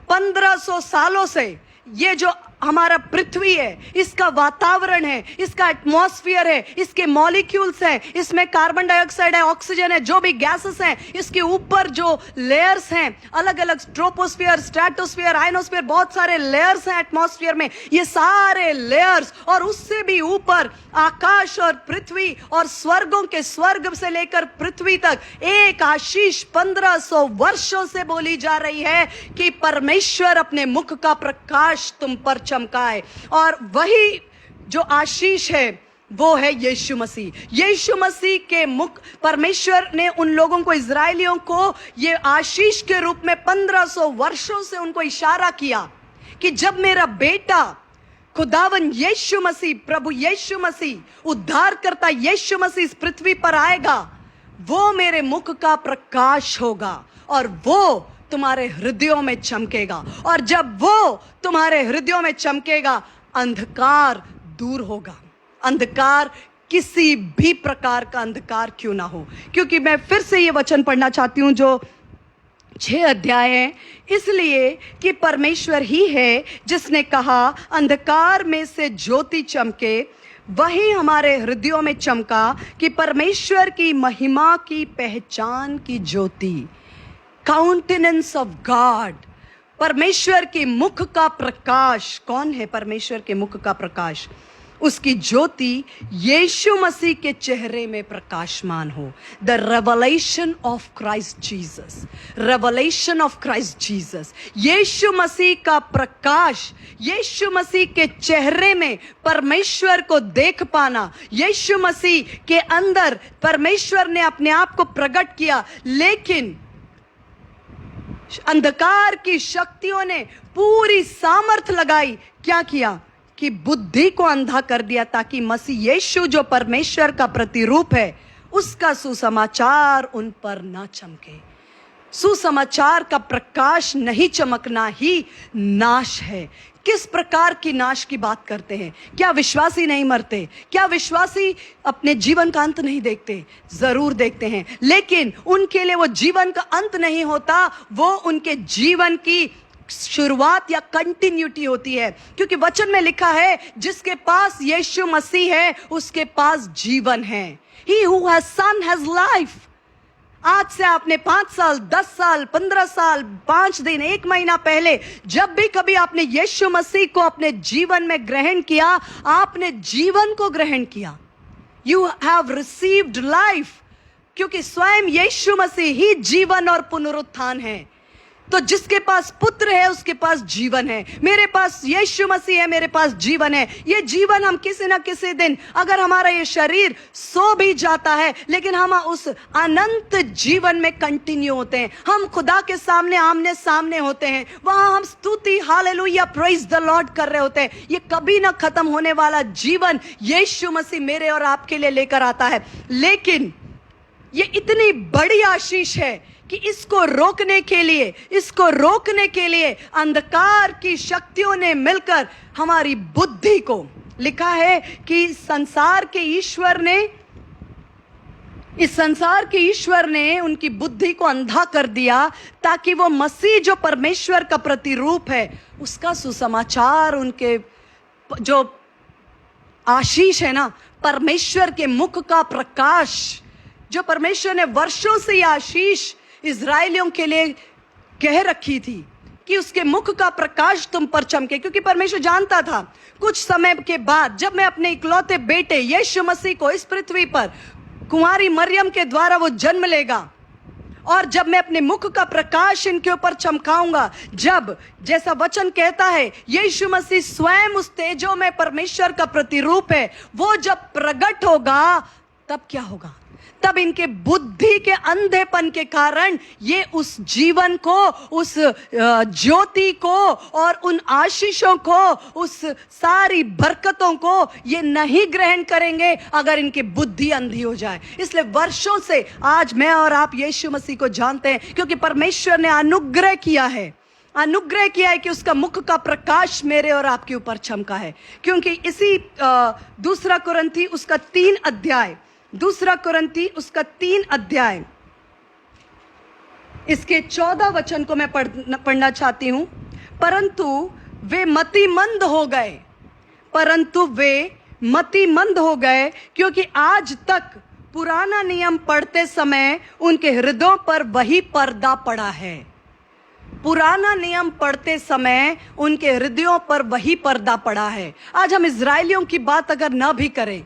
1500 सालों से ये जो हमारा पृथ्वी है, इसका वातावरण है, इसका एटमॉस्फेयर है, इसके मॉलिक्यूल्स हैं, इसमें कार्बन डाइऑक्साइड है, ऑक्सीजन है, जो भी गैसेस हैं, इसके ऊपर जो लेयर्स हैं, अलग अलग ट्रोपोस्फीयर, स्ट्रेटोस्फीयर, आयनोस्फीयर, बहुत सारे लेयर्स हैं एटमॉस्फेयर में। ये सारे लेयर्स और उससे भी ऊपर आकाश और पृथ्वी और स्वर्गों के स्वर्ग से लेकर पृथ्वी तक एक आशीष 1500 वर्षों से बोली जा रही है कि परमेश्वर अपने मुख का प्रकाश तुम पर चमकाए। और वही जो आशीष है वो है यीशु मसीह। यीशु मसीह के मुख परमेश्वर ने उन लोगों को, इजरायलियों को, ये आशीष के रूप में 1500 वर्षों से उनको इशारा किया कि जब मेरा बेटा खुदावन यीशु मसीह, प्रभु यीशु मसीह, उद्धारकर्ता यीशु मसीह इस पृथ्वी पर आएगा, वो मेरे मुख का प्रकाश होगा और वो तुम्हारे हृदयों में चमकेगा। और जब वो तुम्हारे हृदयों में चमकेगा, अंधकार दूर होगा। अंधकार, किसी भी प्रकार का अंधकार क्यों ना हो। क्योंकि मैं फिर से ये वचन पढ़ना चाहती हूं जो 6 अध्याय है, इसलिए कि परमेश्वर ही है जिसने कहा अंधकार में से ज्योति चमके, वही हमारे हृदयों में चमका कि परमेश्वर की महिमा की पहचान की ज्योति, काउंटेनेंस ऑफ गॉड, परमेश्वर के मुख का प्रकाश। कौन है परमेश्वर के मुख का प्रकाश? उसकी ज्योति यीशु मसीह के चेहरे में प्रकाशमान हो। The revelation of Christ Jesus, revelation of Christ Jesus, यीशु मसीह का प्रकाश, यीशु मसीह के चेहरे में परमेश्वर को देख पाना। यीशु मसीह के अंदर परमेश्वर ने अपने आप को प्रकट किया, लेकिन अंधकार की शक्तियों ने पूरी सामर्थ लगाई। क्या किया? कि बुद्धि को अंधा कर दिया, ताकि मसीह यीशु जो परमेश्वर का प्रतिरूप है, उसका सुसमाचार उन पर ना चमके। सुसमाचार का प्रकाश नहीं चमकना ही नाश है। किस प्रकार की नाश की बात करते हैं? क्या विश्वासी नहीं मरते? क्या विश्वासी अपने जीवन का अंत नहीं देखते? जरूर देखते हैं, लेकिन उनके लिए वो जीवन का अंत नहीं होता, वो उनके जीवन की शुरुआत या कंटिन्यूटी होती है। क्योंकि वचन में लिखा है, जिसके पास यीशु मसीह है उसके पास जीवन है। He who has son has life। आज से आपने 5 साल, 10 साल, 15 साल, 5 दिन, 1 महीना पहले जब भी कभी आपने यीशु मसीह को अपने जीवन में ग्रहण किया, आपने जीवन को ग्रहण किया। You have received life। क्योंकि स्वयं यीशु मसीह ही जीवन और पुनरुत्थान है। तो जिसके पास पुत्र है उसके पास जीवन है। मेरे पास यीशु मसीह है, मेरे पास जीवन है। ये जीवन हम किसी ना किसी दिन, अगर हमारा ये शरीर सो भी जाता है, लेकिन हम उस अनंत जीवन में कंटिन्यू होते हैं। हम खुदा के सामने आमने सामने होते हैं, वहां हम स्तुति, हालेलुया, प्रेज द लॉर्ड कर रहे होते हैं। ये कभी ना खत्म होने वाला जीवन यीशु मसीह मेरे और आपके लिए लेकर आता है। लेकिन ये इतनी बड़ी आशीष है कि इसको रोकने के लिए अंधकार की शक्तियों ने मिलकर हमारी बुद्धि को, लिखा है कि इस संसार के ईश्वर ने उनकी बुद्धि को अंधा कर दिया, ताकि वो मसीह जो परमेश्वर का प्रतिरूप है, उसका सुसमाचार, उनके जो आशीष है ना, परमेश्वर के मुख का प्रकाश, जो परमेश्वर ने वर्षों से यह आशीष इजरायलियों के लिए कह रखी थी कि उसके मुख का प्रकाश तुम पर चमके। क्योंकि परमेश्वर जानता था कुछ समय के बाद जब मैं अपने इकलौते बेटे यीशु मसीह को इस पृथ्वी पर कुंवारी मरियम के द्वारा वो जन्म लेगा, और जब मैं अपने मुख का प्रकाश इनके ऊपर चमकाऊंगा, जब, जैसा वचन कहता है, यीशु मसीह स्वयं उस तेजो में परमेश्वर का प्रतिरूप है, वो जब प्रकट होगा, तब क्या होगा? तब इनके बुद्धि के अंधेपन के कारण ये उस जीवन को, उस ज्योति को और उन आशीषों को, उस सारी बरकतों को ये नहीं ग्रहण करेंगे अगर इनकी बुद्धि अंधी हो जाए। इसलिए वर्षों से आज मैं और आप यीशु मसीह को जानते हैं, क्योंकि परमेश्वर ने अनुग्रह किया है कि उसका मुख का प्रकाश मेरे और आपके ऊपर चमका है। क्योंकि इसी 2 कुरिन्थी उसका 3 अध्याय, 2 कुरिन्थी उसका 3 अध्याय, इसके 14 वचन को मैं पढ़ना चाहती हूं। परंतु वे मतिमंद हो गए, क्योंकि आज तक पुराना नियम पढ़ते समय उनके हृदयों पर वही पर्दा पड़ा है। पुराना नियम पढ़ते समय उनके हृदयों पर वही पर्दा पड़ा है। आज हम इजरायलियों की बात अगर ना भी करें,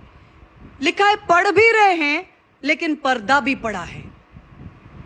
लिखा है पढ़ भी रहे हैं लेकिन पर्दा भी पड़ा है।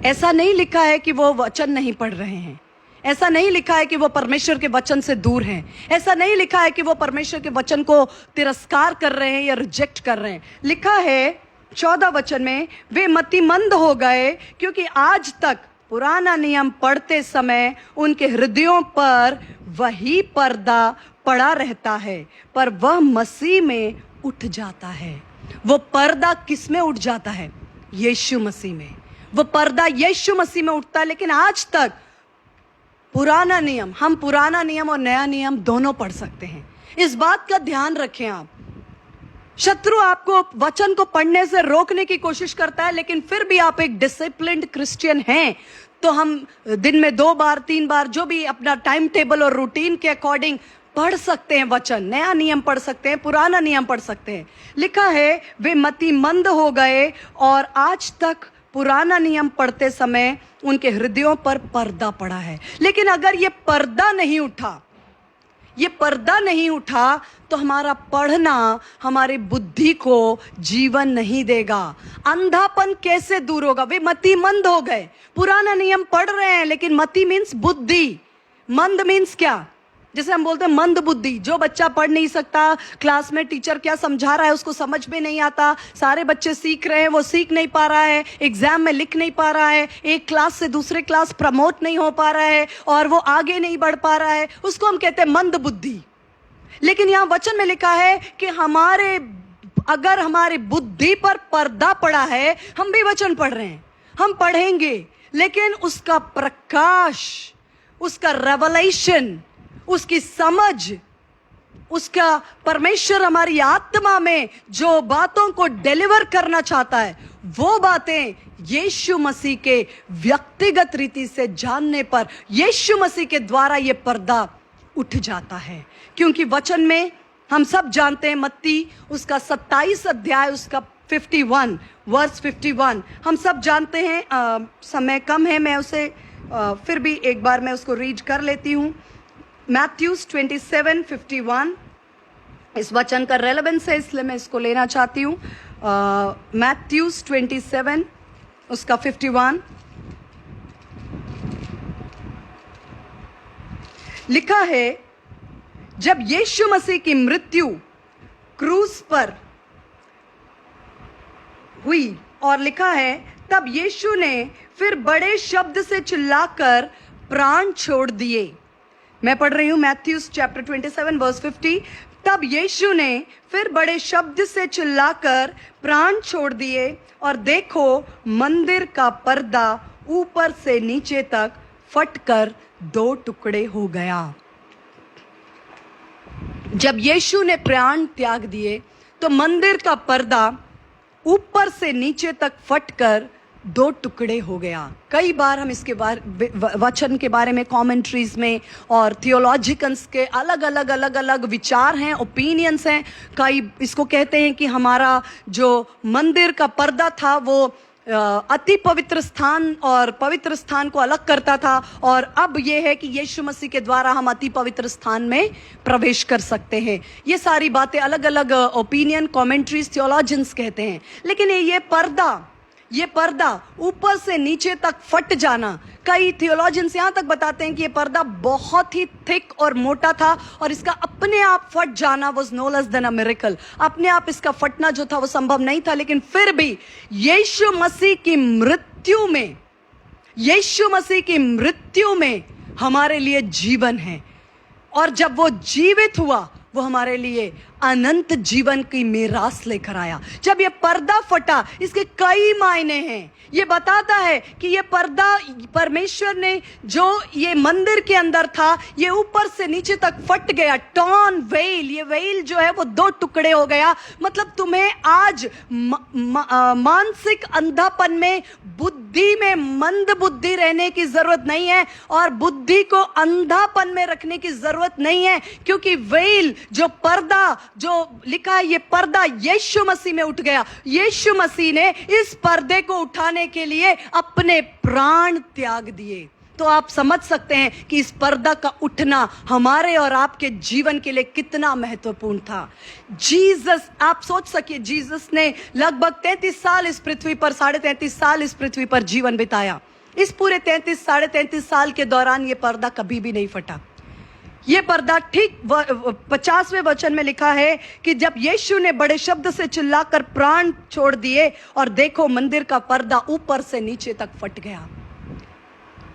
ऐसा नहीं लिखा है कि वो वचन नहीं पढ़ रहे हैं, ऐसा नहीं लिखा है कि वो परमेश्वर के वचन से दूर हैं। ऐसा नहीं लिखा है कि वो परमेश्वर के वचन को तिरस्कार कर रहे हैं या रिजेक्ट कर रहे हैं। लिखा है 14 वचन में, वे मतिमंद हो गए क्योंकि आज तक पुराना नियम पढ़ते समय उनके हृदयों पर वही पर्दा पड़ा रहता है, पर वह मसीह में उठ जाता है। वो पर्दा किस में उठ जाता है? यीशु मसीह में। वो पर्दा यीशु मसीह में उठता है। लेकिन आज तक पुराना नियम, हम पुराना नियम और नया नियम दोनों पढ़ सकते हैं। इस बात का ध्यान रखें आप। शत्रु आपको वचन को पढ़ने से रोकने की कोशिश करता है, लेकिन फिर भी आप एक डिसिप्लिन्ड क्रिश्चियन हैं तो हम दिन में 2 बार 3 बार जो भी अपना टाइम टेबल और रूटीन के अकॉर्डिंग पढ़ सकते हैं। वचन, नया नियम पढ़ सकते हैं, पुराना नियम पढ़ सकते हैं। लिखा है वे मतिमंद हो गए और आज तक पुराना नियम पढ़ते समय उनके हृदयों पर पर्दा पड़ा है। लेकिन अगर ये पर्दा नहीं उठा, ये पर्दा नहीं उठा तो हमारा पढ़ना हमारी बुद्धि को जीवन नहीं देगा। अंधापन कैसे दूर होगा? वे मतिमंद हो गए। पुराना नियम पढ़ रहे हैं, लेकिन मति मीन्स बुद्धि, मंद मीन्स क्या? जैसे हम बोलते हैं मंद बुद्धि, जो बच्चा पढ़ नहीं सकता, क्लास में टीचर क्या समझा रहा है उसको समझ में नहीं आता, सारे बच्चे सीख रहे हैं वो सीख नहीं पा रहा है, एग्जाम में लिख नहीं पा रहा है, एक क्लास से दूसरे क्लास प्रमोट नहीं हो पा रहा है और वो आगे नहीं बढ़ पा रहा है, उसको हम कहते हैं मंद बुद्धि। लेकिन यहाँ वचन में लिखा है कि अगर हमारी बुद्धि पर पर्दा पड़ा है, हम भी वचन पढ़ रहे हैं, हम पढ़ेंगे, लेकिन उसका प्रकाश, उसका रेवलेशन, उसकी समझ, उसका परमेश्वर हमारी आत्मा में जो बातों को डिलीवर करना चाहता है, वो बातें यीशु मसीह के व्यक्तिगत रीति से जानने पर यीशु मसीह के द्वारा ये पर्दा उठ जाता है। क्योंकि वचन में हम सब जानते हैं, मत्ती उसका 27 अध्याय उसका 51 वर्स 51 हम सब जानते हैं। समय कम है, मैं उसे फिर भी एक बार मैं उसको रीड कर लेती हूँ। मैथ्यूज 27:51 इस वचन का रेलेवेंस है, इसलिए मैं इसको लेना चाहती हूँ। मैथ्यूज 27 उसका 51 लिखा है, जब यीशु मसीह की मृत्यु क्रूस पर हुई और लिखा है तब यीशु ने फिर बड़े शब्द से चिल्लाकर प्राण छोड़ दिए। मैं पढ़ रही हूं मैथ्यूज चैप्टर 27 वर्स 50। तब यीशु ने फिर बड़े शब्द से चिल्लाकर प्राण छोड़ दिए और देखो मंदिर का पर्दा ऊपर से नीचे तक फटकर 2 टुकड़े हो गया। जब यीशु ने प्राण त्याग दिए तो मंदिर का पर्दा ऊपर से नीचे तक फटकर 2 टुकड़े हो गया। कई बार हम इसके वचन के बारे में कमेंट्रीज में और थियोलॉजिकल्स के अलग अलग विचार हैं, ओपिनियंस हैं। कई इसको कहते हैं कि हमारा जो मंदिर का पर्दा था वो अति पवित्र स्थान और पवित्र स्थान को अलग करता था, और अब ये है कि यीशु मसीह के द्वारा हम अति पवित्र स्थान में प्रवेश कर सकते हैं। ये सारी बातें अलग अलग ओपिनियन, कमेंट्रीज, थियोलॉजियंस कहते हैं। लेकिन ये पर्दा ऊपर से नीचे तक फट जाना, कई थियोलॉजियंस यहाँ तक बताते हैं कि ये पर्दा बहुत ही थिक और मोटा था और इसका अपने आप फट जाना was no less than a miracle. अपने आप इसका फटना जो था वो संभव नहीं था, लेकिन फिर भी यीशु मसीह की मृत्यु में हमारे लिए जीवन है, और जब वो जीवित हुआ वो हमारे लिए अनंत जीवन की मीरास लेकर आया। जब ये पर्दा फटा, इसके कई मायने हैं। ये बताता है कि ये पर्दा परमेश्वर ने जो ये मंदिर के अंदर था, ये ऊपर से नीचे तक फट गया। टॉर्न वेल, ये वेल जो है वो 2 टुकड़े हो गया। मतलब तुम्हें आज मानसिक अंधापन में, बुद्धि में मंद बुद्धि रहने की जरूरत नहीं है और बुद्धि को अंधापन में रखने की जरूरत नहीं है, क्योंकि वेल जो पर्दा जो लिखा है, ये पर्दा यीशु मसीह में उठ गया। यीशु मसीह ने इस पर्दे को उठाने के लिए अपने प्राण त्याग दिए। तो आप समझ सकते हैं कि इस पर्दा का उठना हमारे और आपके जीवन के लिए कितना महत्वपूर्ण था। जीसस, आप सोच सकिए, जीसस ने लगभग 33 साल इस पृथ्वी पर, 33.5 साल इस पृथ्वी पर जीवन बिताया। इस पूरे 33 साढ़े 33 साल के दौरान ये पर्दा कभी भी नहीं फटा। ये पर्दा ठीक 50वें वचन में लिखा है कि जब यीशु ने बड़े शब्द से चिल्लाकर प्राण छोड़ दिए और देखो मंदिर का पर्दा ऊपर से नीचे तक फट गया।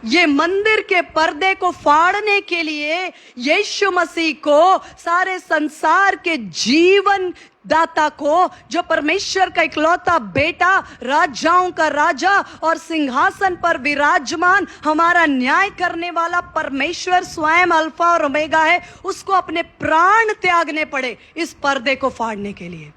ये मंदिर के पर्दे को फाड़ने के लिए यीशु मसीह को, सारे संसार के जीवन दाता को, जो परमेश्वर का इकलौता बेटा, राजाओं का राजा और सिंहासन पर विराजमान, हमारा न्याय करने वाला परमेश्वर स्वयं अल्फा और ओमेगा है, उसको अपने प्राण त्यागने पड़े इस पर्दे को फाड़ने के लिए।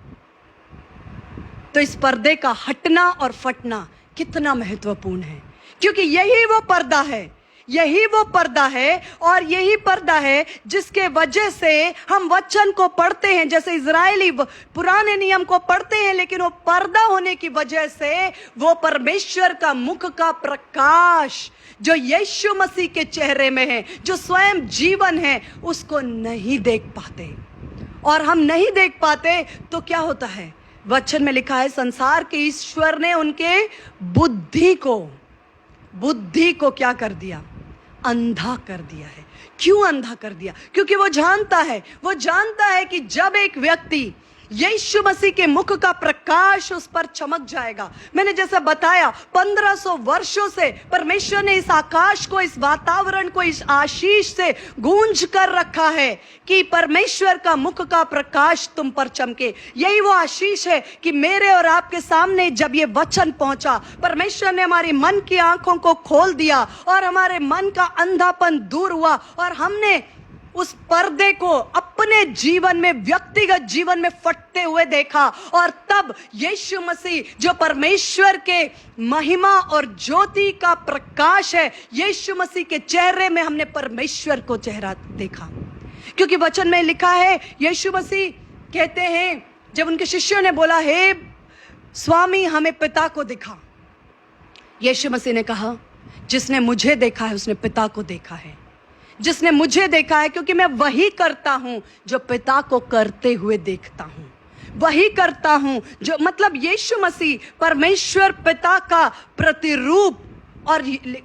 तो इस पर्दे का हटना और फटना कितना महत्वपूर्ण है, क्योंकि यही वो पर्दा है, यही वो पर्दा है और यही पर्दा है जिसके वजह से हम वचन को पढ़ते हैं। जैसे इजरायली पुराने नियम को पढ़ते हैं, लेकिन वो पर्दा होने की वजह से वो परमेश्वर का मुख का प्रकाश जो यीशु मसीह के चेहरे में है, जो स्वयं जीवन है, उसको नहीं देख पाते। और हम नहीं देख पाते तो क्या होता है? वचन में लिखा है, संसार के ईश्वर ने उनके बुद्धि को क्या कर दिया? अंधा कर दिया है। क्यों अंधा कर दिया? क्योंकि वो जानता है कि जब एक व्यक्ति यीशु मसीह के मुख का प्रकाश उस पर चमक जाएगा। मैंने जैसा बताया, 1500 वर्षों से परमेश्वर ने इस आकाश को, इस वातावरण को, इस आशीष से गूंज कर रखा है कि परमेश्वर का मुख का प्रकाश तुम पर चमके। यही वो आशीष है कि मेरे और आपके सामने जब ये वचन पहुंचा, परमेश्वर ने हमारी मन की आंखों को खोल दिया और हमारे मन का अंधापन दूर हुआ और हमने उस पर्दे को अपने जीवन में, व्यक्तिगत जीवन में फटते हुए देखा। और तब यीशु मसीह जो परमेश्वर के महिमा और ज्योति का प्रकाश है, यीशु मसीह के चेहरे में हमने परमेश्वर को चेहरा देखा। क्योंकि वचन में लिखा है, यीशु मसीह कहते हैं, जब उनके शिष्यों ने बोला, हे स्वामी हमें पिता को दिखा, यीशु मसीह ने कहा, जिसने मुझे देखा है उसने पिता को देखा है। जिसने मुझे देखा है, क्योंकि मैं वही करता हूं जो पिता को करते हुए देखता हूं, वही करता हूं जो, मतलब यीशु मसीह परमेश्वर पिता का प्रतिरूप। और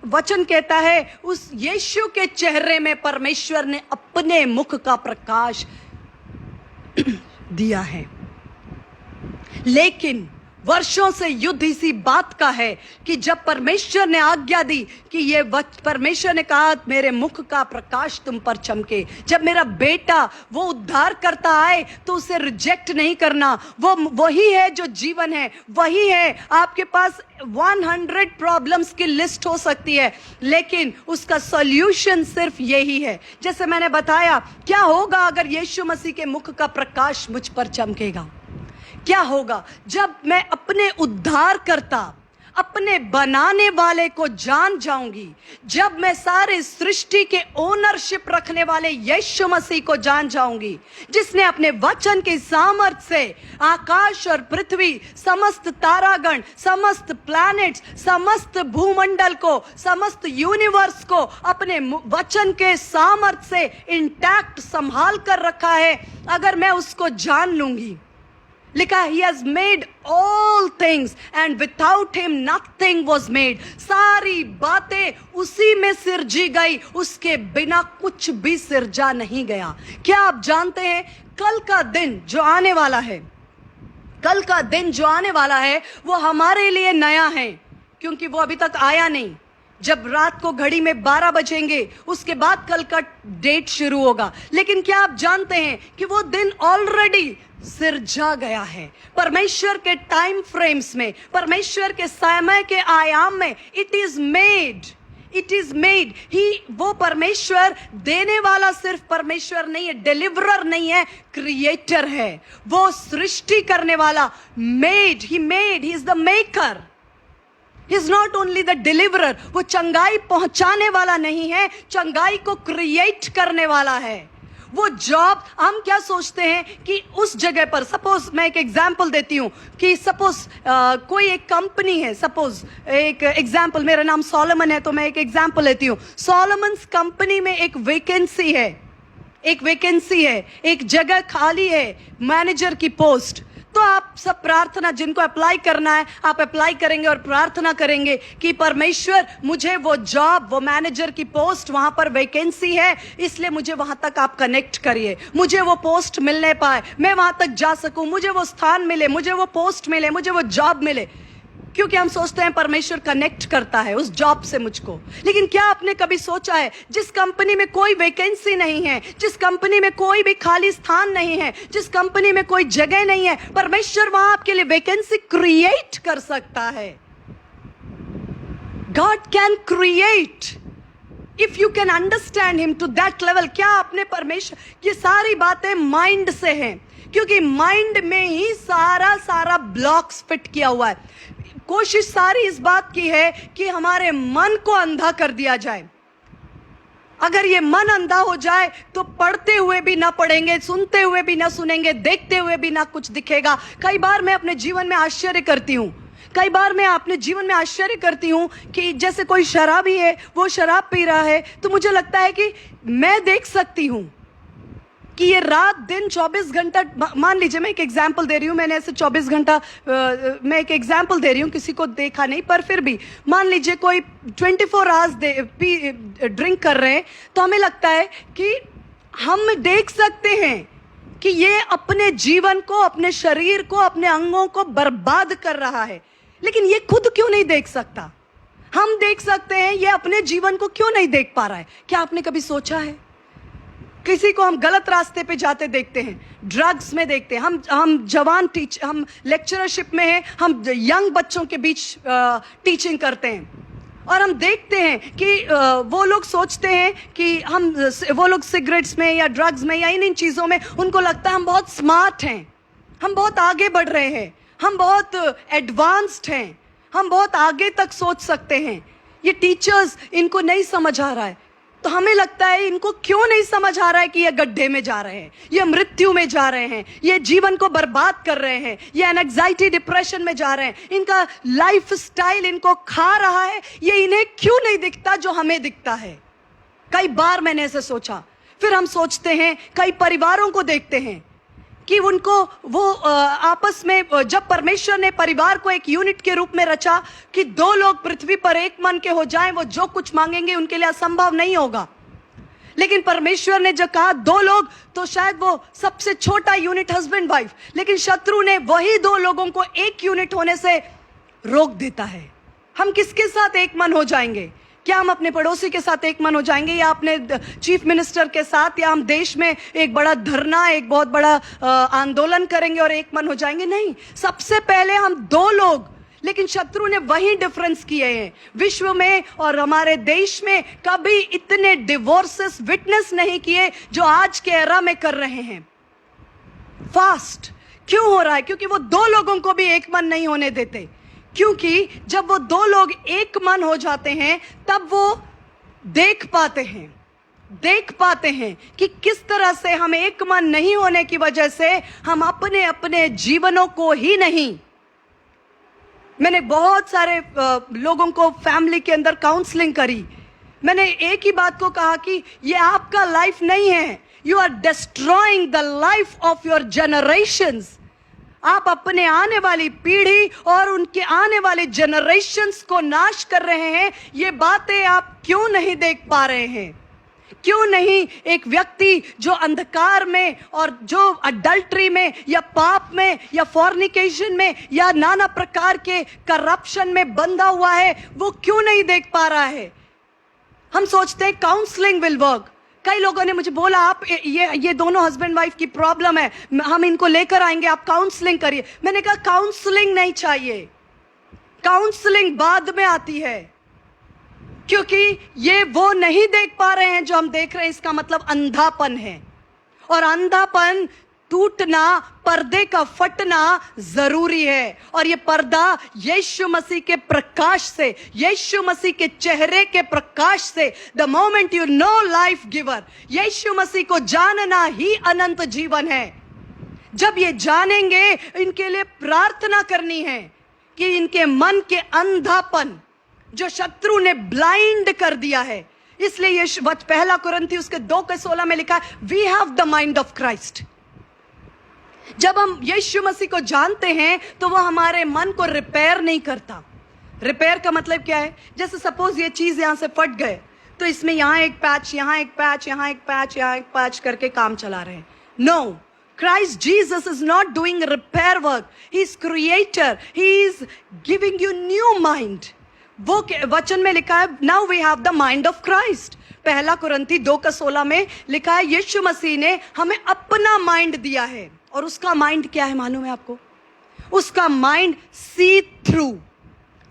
वचन कहता है उस यीशु के चेहरे में परमेश्वर ने अपने मुख का प्रकाश दिया है। लेकिन वर्षों से युद्ध इसी बात का है कि जब परमेश्वर ने आज्ञा दी कि ये परमेश्वर ने कहा मेरे मुख का प्रकाश तुम पर चमके, जब मेरा बेटा वो उद्धार करता आए तो उसे रिजेक्ट नहीं करना। वो वही है जो जीवन है, वही है। आपके पास 100 प्रॉब्लम्स की लिस्ट हो सकती है, लेकिन उसका सॉल्यूशन सिर्फ यही है। जैसे मैंने बताया, क्या होगा अगर यीशु मसीह के मुख का प्रकाश मुझ पर चमकेगा? क्या होगा जब मैं अपने उद्धारकर्ता, अपने बनाने वाले को जान जाऊंगी, जब मैं सारे सृष्टि के ओनरशिप रखने वाले यीशु मसीह को जान जाऊंगी, जिसने अपने वचन के सामर्थ्य से आकाश और पृथ्वी, समस्त तारागण, समस्त प्लैनेट्स, समस्त भूमंडल को, समस्त यूनिवर्स को अपने वचन के सामर्थ्य से इंटैक्ट संभाल कर रखा है। अगर मैं उसको जान लूंगी, लिखा he has made all things and without him nothing was made। सारी बातें उसी में सिरजी गई, उसके बिना कुछ भी सिरजा नहीं गया। क्या आप जानते हैं कल का दिन जो आने वाला है, कल का दिन जो आने वाला है वो हमारे लिए नया है, क्योंकि वो अभी तक आया नहीं। जब रात को घड़ी में 12 बजेंगे उसके बाद कल का डेट शुरू होगा। लेकिन क्या आप जानते हैं कि वो दिन ऑलरेडी सिरजा गया है परमेश्वर के टाइम फ्रेम्स में, परमेश्वर के समय के आयाम में। इट इज मेड ही, वो परमेश्वर देने वाला सिर्फ परमेश्वर नहीं है, डिलीवरर नहीं है, क्रिएटर है। वो सृष्टि करने वाला, he is the maker. He is not only the deliverer, वो चंगाई पहुंचाने वाला नहीं है, चंगाई को क्रिएट करने वाला है। वो जॉब, हम क्या सोचते हैं कि उस जगह पर, सपोज मैं एक एग्जांपल देती हूँ कि सपोज कोई एक कंपनी है, सपोज एक एग्जांपल, मेरा नाम सोलोमन है तो मैं एक एग्जांपल लेती हूँ। सोलोमन्स कंपनी में एक वैकेंसी है, एक जगह खाली है, मैनेजर की पोस्ट। तो आप सब प्रार्थना, जिनको अप्लाई करना है आप अप्लाई करेंगे और प्रार्थना करेंगे कि परमेश्वर मुझे वो जॉब, वो मैनेजर की पोस्ट, वहां पर वैकेंसी है, इसलिए मुझे वहां तक आप कनेक्ट करिए, मुझे वो पोस्ट मिलने पाए, मैं वहां तक जा सकूं, मुझे वो स्थान मिले, मुझे वो पोस्ट मिले, मुझे वो जॉब मिले। क्योंकि हम सोचते हैं परमेश्वर कनेक्ट करता है उस जॉब से मुझको। लेकिन क्या आपने कभी सोचा है, जिस कंपनी में कोई वैकेंसी नहीं है, जिस कंपनी में कोई भी खाली स्थान नहीं है, जिस कंपनी में कोई जगह नहीं है, परमेश्वर वहां आपके लिए वैकेंसी क्रिएट कर सकता है। God can create if you can understand him to that level. क्या आपने परमेश्वर, ये सारी बातें माइंड से हैं, क्योंकि माइंड में ही सारा ब्लॉक्स फिट किया हुआ है। कोशिश सारी इस बात की है कि हमारे मन को अंधा कर दिया जाए। अगर ये मन अंधा हो जाए तो पढ़ते हुए भी ना पढ़ेंगे, सुनते हुए भी ना सुनेंगे, देखते हुए भी ना कुछ दिखेगा। कई बार मैं अपने जीवन में आश्चर्य करती हूँ, कई बार मैं अपने जीवन में आश्चर्य करती हूँ कि जैसे कोई शराबी है, वो शराब पी रहा है, तो मुझे लगता है कि मैं देख सकती हूँ कि ये रात दिन 24 घंटा, मान लीजिए मैं एक एग्जाम्पल दे रही हूँ, मैंने ऐसे 24 घंटा मैं एक एग्जाम्पल दे रही हूँ, किसी को देखा नहीं, पर फिर भी मान लीजिए कोई 24 आवर्स ड्रिंक कर रहे हैं, तो हमें लगता है कि हम देख सकते हैं कि ये अपने जीवन को, अपने शरीर को, अपने अंगों को बर्बाद कर रहा है। लेकिन ये खुद क्यों नहीं देख सकता? हम देख सकते हैं, ये अपने जीवन को क्यों नहीं देख पा रहा है? क्या आपने कभी सोचा है? किसी को हम गलत रास्ते पे जाते देखते हैं, ड्रग्स में देखते हैं, हम जवान हम लेक्चरशिप में हैं, हम यंग बच्चों के बीच टीचिंग करते हैं, और हम देखते हैं कि वो लोग सोचते हैं कि वो लोग सिगरेट्स में या ड्रग्स में या इन चीज़ों में, उनको लगता है हम बहुत स्मार्ट हैं, हम बहुत आगे बढ़ रहे हैं, हम बहुत एडवांस्ड हैं, हम बहुत आगे तक सोच सकते हैं। ये टीचर्स, इनको नहीं समझ आ रहा है, तो हमें लगता है इनको क्यों नहीं समझ आ रहा है कि ये गड्ढे में जा रहे हैं, ये मृत्यु में जा रहे हैं, ये जीवन को बर्बाद कर रहे हैं, ये एंजाइटी डिप्रेशन में जा रहे हैं, इनका लाइफ स्टाइल इनको खा रहा है, ये इन्हें क्यों नहीं दिखता जो हमें दिखता है? कई बार मैंने ऐसे सोचा। फिर हम सोचते हैं, कई परिवारों को देखते हैं कि उनको वो आपस में, जब परमेश्वर ने परिवार को एक यूनिट के रूप में रचा कि 2 लोग पृथ्वी पर एक मन के हो जाएं, वो जो कुछ मांगेंगे उनके लिए असंभव नहीं होगा। लेकिन परमेश्वर ने जब कहा 2 लोग, तो शायद वो सबसे छोटा यूनिट हस्बैंड वाइफ, लेकिन शत्रु ने वही 2 लोगों को एक यूनिट होने से रोक देता है। हम किसके साथ एक मन हो जाएंगे? क्या हम अपने पड़ोसी के साथ एक मन हो जाएंगे, या अपने चीफ मिनिस्टर के साथ, या हम देश में एक बड़ा धरना, एक बहुत बड़ा आंदोलन करेंगे और एक मन हो जाएंगे? नहीं, सबसे पहले हम 2 लोग, लेकिन शत्रु ने वही डिफरेंस किए हैं। विश्व में और हमारे देश में कभी इतने डिवोर्सेस विटनेस नहीं किए जो आज के एरा में कर रहे हैं। फास्ट क्यों हो रहा है? क्योंकि वो 2 लोगों को भी एक मन नहीं होने देते। क्योंकि जब वो 2 लोग एक मन हो जाते हैं, तब वो देख पाते हैं कि किस तरह से हम एक मन नहीं होने की वजह से हम अपने अपने जीवनों को ही नहीं। मैंने बहुत सारे लोगों को फैमिली के अंदर काउंसलिंग करी। मैंने एक ही बात को कहा कि ये आपका लाइफ नहीं है, you are destroying the life of your generations. आप अपने आने वाली पीढ़ी और उनके आने वाले जनरेशंस को नाश कर रहे हैं। ये बातें आप क्यों नहीं देख पा रहे हैं? क्यों नहीं एक व्यक्ति जो अंधकार में और जो अडल्ट्री में या पाप में या फॉर्निकेशन में या नाना प्रकार के करप्शन में बंधा हुआ है, वो क्यों नहीं देख पा रहा है? हम सोचते हैं काउंसलिंग विल वर्क। कई लोगों ने मुझे बोला, आप ये दोनों हस्बैंड वाइफ की प्रॉब्लम है, हम इनको लेकर आएंगे, आप काउंसलिंग करिए। मैंने कहा काउंसलिंग नहीं चाहिए, काउंसलिंग बाद में आती है, क्योंकि ये वो नहीं देख पा रहे हैं जो हम देख रहे हैं। इसका मतलब अंधापन है, और अंधापन टूटना, पर्दे का फटना जरूरी है। और ये पर्दा यीशु मसीह के प्रकाश से, यीशु मसीह के चेहरे के प्रकाश से, the moment you know life giver, यीशु मसीह को जानना ही अनंत जीवन है। जब ये जानेंगे, इनके लिए प्रार्थना करनी है कि इनके मन के अंधापन जो शत्रु ने ब्लाइंड कर दिया है, इसलिए ये 1 कुरिन्थियों उसके 2:16 में लिखा है, we have the mind of Christ. जब हम यीशु मसीह को जानते हैं तो वो हमारे मन को रिपेयर नहीं करता। रिपेयर का मतलब क्या है? जैसे सपोज ये चीज यहां से फट गए तो इसमें यहां एक पैच, यहां एक पैच, यहां एक पैच, यहां एक पैच करके काम चला रहे हैं। No, Christ Jesus is not doing repair work. He is creator. He is giving you new mind. वो वचन में लिखा है, now we have the mind of Christ. पहला कुरिन्थी 2:16 में लिखा है यीशु मसीह ने हमें अपना माइंड दिया है। और उसका माइंड क्या है मालूम है आपको? उसका माइंड सी थ्रू।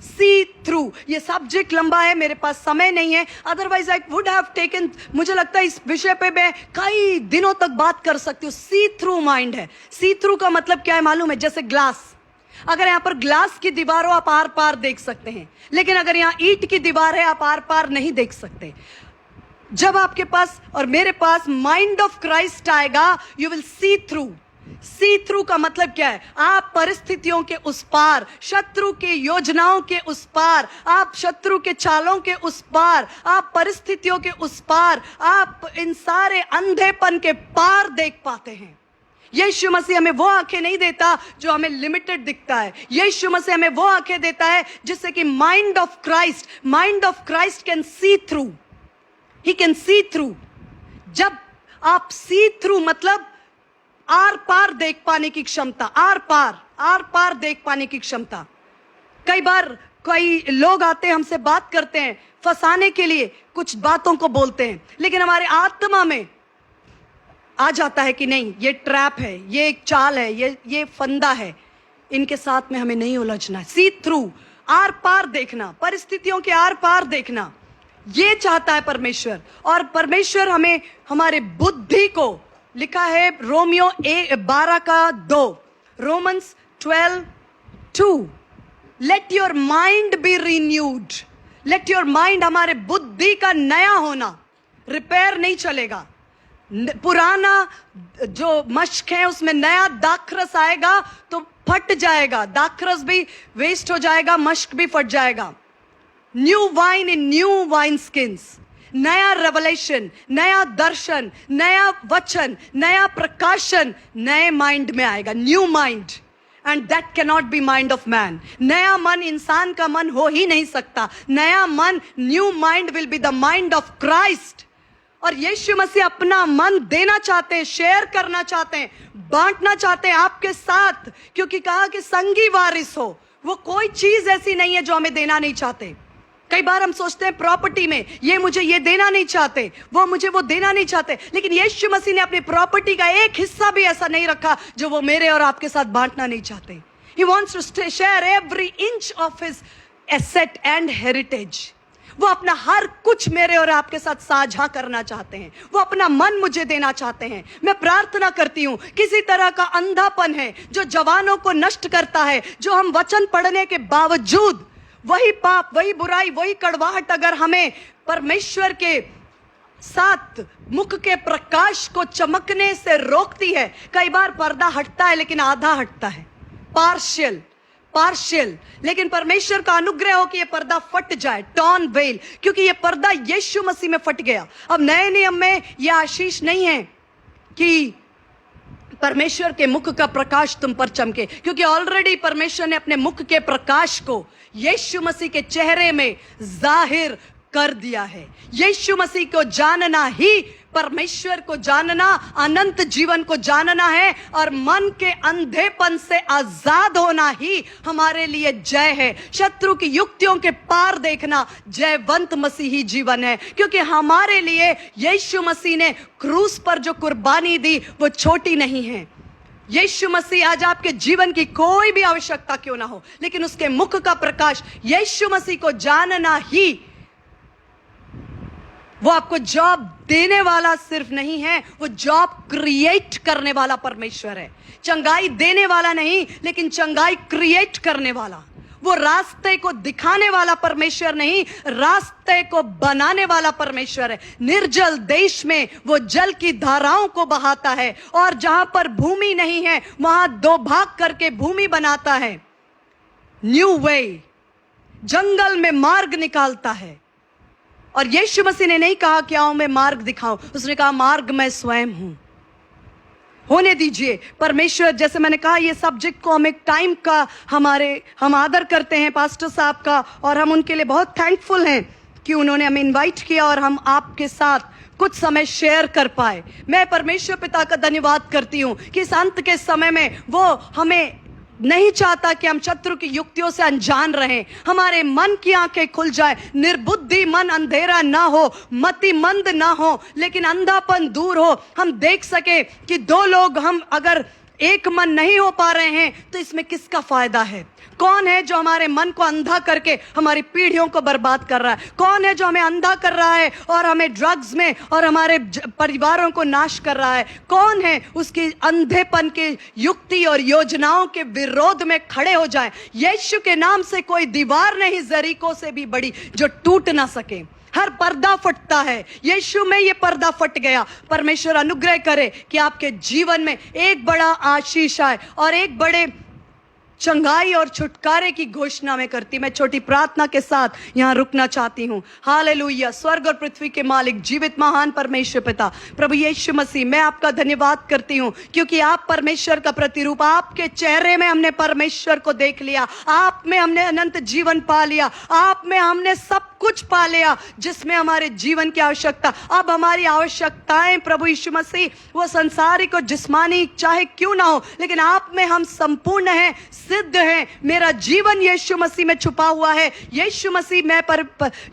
सी थ्रू, ये सब्जेक्ट लंबा है, मेरे पास समय नहीं है, otherwise I would have taken, मुझे लगता है इस विषय पे मैं कई दिनों तक बात कर सकती हूँ। सी थ्रू माइंड है। सी थ्रू का मतलब क्या है मालूम है? जैसे ग्लास, अगर यहाँ पर ग्लास की दीवार हो आप आर पार देख सकते हैं, लेकिन अगर यहाँ ईंट की दीवार है आप आर पार नहीं देख सकते। जब आपके पास और मेरे पास माइंड ऑफ क्राइस्ट आएगा, you will see through. See through का मतलब क्या है? आप परिस्थितियों के उस पार, शत्रु के योजनाओं के उस पार, आप शत्रु के चालों के उस पार, आप परिस्थितियों के उस पार, आप इन सारे अंधेपन के पार देख पाते हैं। यीशु मसीह हमें वो आंखें नहीं देता जो हमें लिमिटेड दिखता है। यीशु मसीह हमें वो आंखें देता है जिससे कि mind of Christ can see through. He can see through. जब आप सी थ्रू मतलब आर पार देख पाने की क्षमता, आर पार देख पाने की क्षमता। कई बार कई लोग आते हैं, हमसे बात करते हैं, फंसाने के लिए कुछ बातों को बोलते हैं, लेकिन हमारे आत्मा में आ जाता है कि नहीं, ये ट्रैप है, ये एक चाल है, ये फंदा है, इनके साथ में हमें नहीं उलझना। सी थ्रू, आर पार देखना, परिस्थितियों के आर पार देखना, ये चाहता है परमेश्वर। और परमेश्वर हमें हमारे बुद्धि को, लिखा है Romeo 12:2, Romans 12:2, let your mind B renewed. Let your mind, हमारे बुद्धि का नया होना। रिपेयर नहीं चलेगा। पुराना जो मश्क है उसमें नया दाखरस आएगा तो फट जाएगा, दाखरस भी वेस्ट हो जाएगा, मश्क भी फट जाएगा। New wine in new wine skins, नया रेवलेशन, नया दर्शन, नया वचन, नया प्रकाशन नए माइंड में आएगा। New mind, and that can not be mind of man. नया मन इंसान का मन हो ही नहीं सकता। नया मन, new mind will be the mind of Christ. और यीशु मसीह अपना मन देना चाहते हैं, शेयर करना चाहते हैं, बांटना चाहते हैं आपके साथ, क्योंकि कहा कि संगी वारिस हो। वो कोई चीज ऐसी नहीं है जो हमें देना नहीं चाहते। कई बार हम सोचते हैं प्रॉपर्टी में, ये मुझे ये देना नहीं चाहते, वो मुझे वो देना नहीं चाहते, लेकिन यीशु मसीह ने अपनी प्रॉपर्टी का एक हिस्सा भी ऐसा नहीं रखा जो वो मेरे और आपके साथ बांटना नहीं चाहते। He wants to share every inch of his asset and heritage. वो अपना हर कुछ मेरे और आपके साथ साझा करना चाहते हैं। वो अपना मन मुझे देना चाहते हैं। मैं प्रार्थना करती हूँ, किसी तरह का अंधापन है जो जवानों को नष्ट करता है, जो हम वचन पढ़ने के बावजूद वही पाप, वही बुराई, वही कड़वाहट अगर हमें परमेश्वर के साथ मुख के प्रकाश को चमकने से रोकती है। कई बार पर्दा हटता है लेकिन आधा हटता है, पार्शियल। लेकिन परमेश्वर का अनुग्रह हो कि ये पर्दा फट जाए, टॉर्न वेल, क्योंकि ये पर्दा यीशु मसीह में फट गया। अब नए नियम में यह आशीष नहीं है कि परमेश्वर के मुख का प्रकाश तुम पर चमके, क्योंकि ऑलरेडी परमेश्वर ने अपने मुख के प्रकाश को यीशु मसीह के चेहरे में जाहिर कर दिया है। यीशु मसीह को जानना ही परमेश्वर को जानना, अनंत जीवन को जानना है, और मन के अंधेपन से आजाद होना ही हमारे लिए जय है। शत्रु की युक्तियों के पार देखना जयवंत मसीही जीवन है, क्योंकि हमारे लिए यीशु मसीह ने क्रूस पर जो कुर्बानी दी वो छोटी नहीं है। यीशु मसीह आज आपके जीवन की कोई भी आवश्यकता क्यों ना हो, लेकिन उसके मुख का प्रकाश, यीशु मसीह को जानना ही, वो आपको जॉब देने वाला सिर्फ नहीं है, वो जॉब क्रिएट करने वाला परमेश्वर है। चंगाई देने वाला नहीं, लेकिन चंगाई क्रिएट करने वाला। वो रास्ते को दिखाने वाला परमेश्वर नहीं, रास्ते को बनाने वाला परमेश्वर है। निर्जल देश में वो जल की धाराओं को बहाता है, और जहां पर भूमि नहीं है वहां दो भाग करके भूमि बनाता है। न्यू वे, जंगल में मार्ग निकालता है। और यीशु मसीह ने नहीं कहा कि आओ मैं मार्ग दिखाऊं, उसने कहा मार्ग मैं स्वयं हूं। होने दीजिए। परमेश्वर, जैसे मैंने कहा, ये सब्जेक्ट को हम एक टाइम का हम आदर करते हैं पास्टर साहब का, और हम उनके लिए बहुत थैंकफुल हैं कि उन्होंने हमें इनवाइट किया और हम आपके साथ कुछ समय शेयर कर पाए। मैं परमेश्वर पिता का धन्यवाद करती हूँ कि इस अंत के समय में वो हमें नहीं चाहता कि हम शत्रु की युक्तियों से अनजान रहें। हमारे मन की आंखें खुल जाए, निर्बुद्धि मन, अंधेरा ना हो, मति मंद ना हो, लेकिन अंधापन दूर हो। हम देख सके कि दो लोग हम अगर एक मन नहीं हो पा रहे हैं तो इसमें किसका फायदा है? कौन है जो हमारे मन को अंधा करके हमारी पीढ़ियों को बर्बाद कर रहा है? कौन है जो हमें अंधा कर रहा है और हमें ड्रग्स में और हमारे परिवारों को नाश कर रहा है? कौन है उसकी अंधेपन के युक्ति और योजनाओं के विरोध में खड़े हो जाए? यीशु के नाम से कोई दीवार नहीं जरीको से भी बड़ी जो टूट ना सके। हर पर्दा फटता है, यीशु में ये पर्दा फट गया। परमेश्वर अनुग्रह करे कि आपके जीवन में एक बड़ा आशीष आए और एक बड़े चंगाई और छुटकारे की घोषणा में करती। मैं छोटी प्रार्थना के साथ यहाँ रुकना चाहती हूँ। हालेलुया। स्वर्ग और पृथ्वी के मालिक, जीवित महान परमेश्वर पिता, प्रभु यीशु मसीह, मैं आपका धन्यवाद करती हूँ क्योंकि आप परमेश्वर का प्रतिरूप, आपके चेहरे में हमने परमेश्वर को देख लिया, आप में हमने अनंत जीवन पा लिया, आप में हमने सब कुछ पा लिया जिसमें हमारे जीवन की आवश्यकता। अब हमारी आवश्यकताएं प्रभु यीशु मसीह, वो संसारिक और जिस्मानी चाहे क्यों ना हो, लेकिन आप में हम संपूर्ण हैं, सिद्ध हैं। मेरा जीवन यीशु मसीह में छुपा हुआ है। यीशु मसीह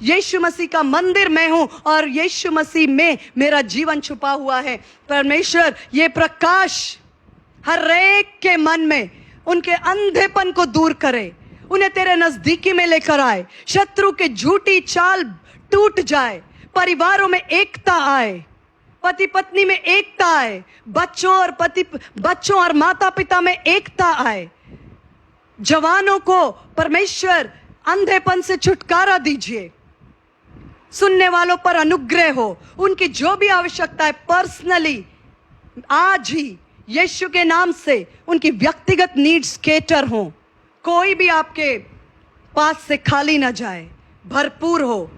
यीशु मसीह का मंदिर मैं हूं और यीशु मसीह में मेरा जीवन छुपा हुआ है। परमेश्वर, ये प्रकाश हर एक के मन में उनके अंधेपन को दूर करे, उन्हें तेरे नजदीकी में लेकर आए, शत्रु के झूठी चाल टूट जाए, परिवारों में एकता आए, पति पत्नी में एकता आए, बच्चों और माता पिता में एकता आए। जवानों को परमेश्वर अंधेपन से छुटकारा दीजिए। सुनने वालों पर अनुग्रह हो, उनकी जो भी आवश्यकता है पर्सनली आज ही यीशु के नाम से उनकी व्यक्तिगत नीड्स केटर हो। कोई भी आपके पास से खाली ना जाए, भरपूर हो,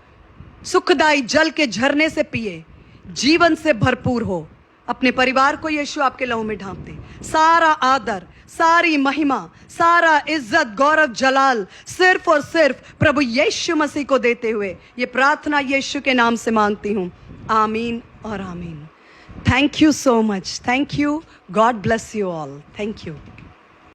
सुखदाई जल के झरने से पिए, जीवन से भरपूर हो। अपने परिवार को यीशु आपके लहू में ढांप दे। सारा आदर, सारी महिमा, सारा इज्जत, गौरव, जलाल सिर्फ और सिर्फ प्रभु यीशु मसीह को देते हुए ये प्रार्थना यीशु के नाम से मांगती हूँ। आमीन और आमीन। Thank you so much. Thank you. God bless you all. Thank you.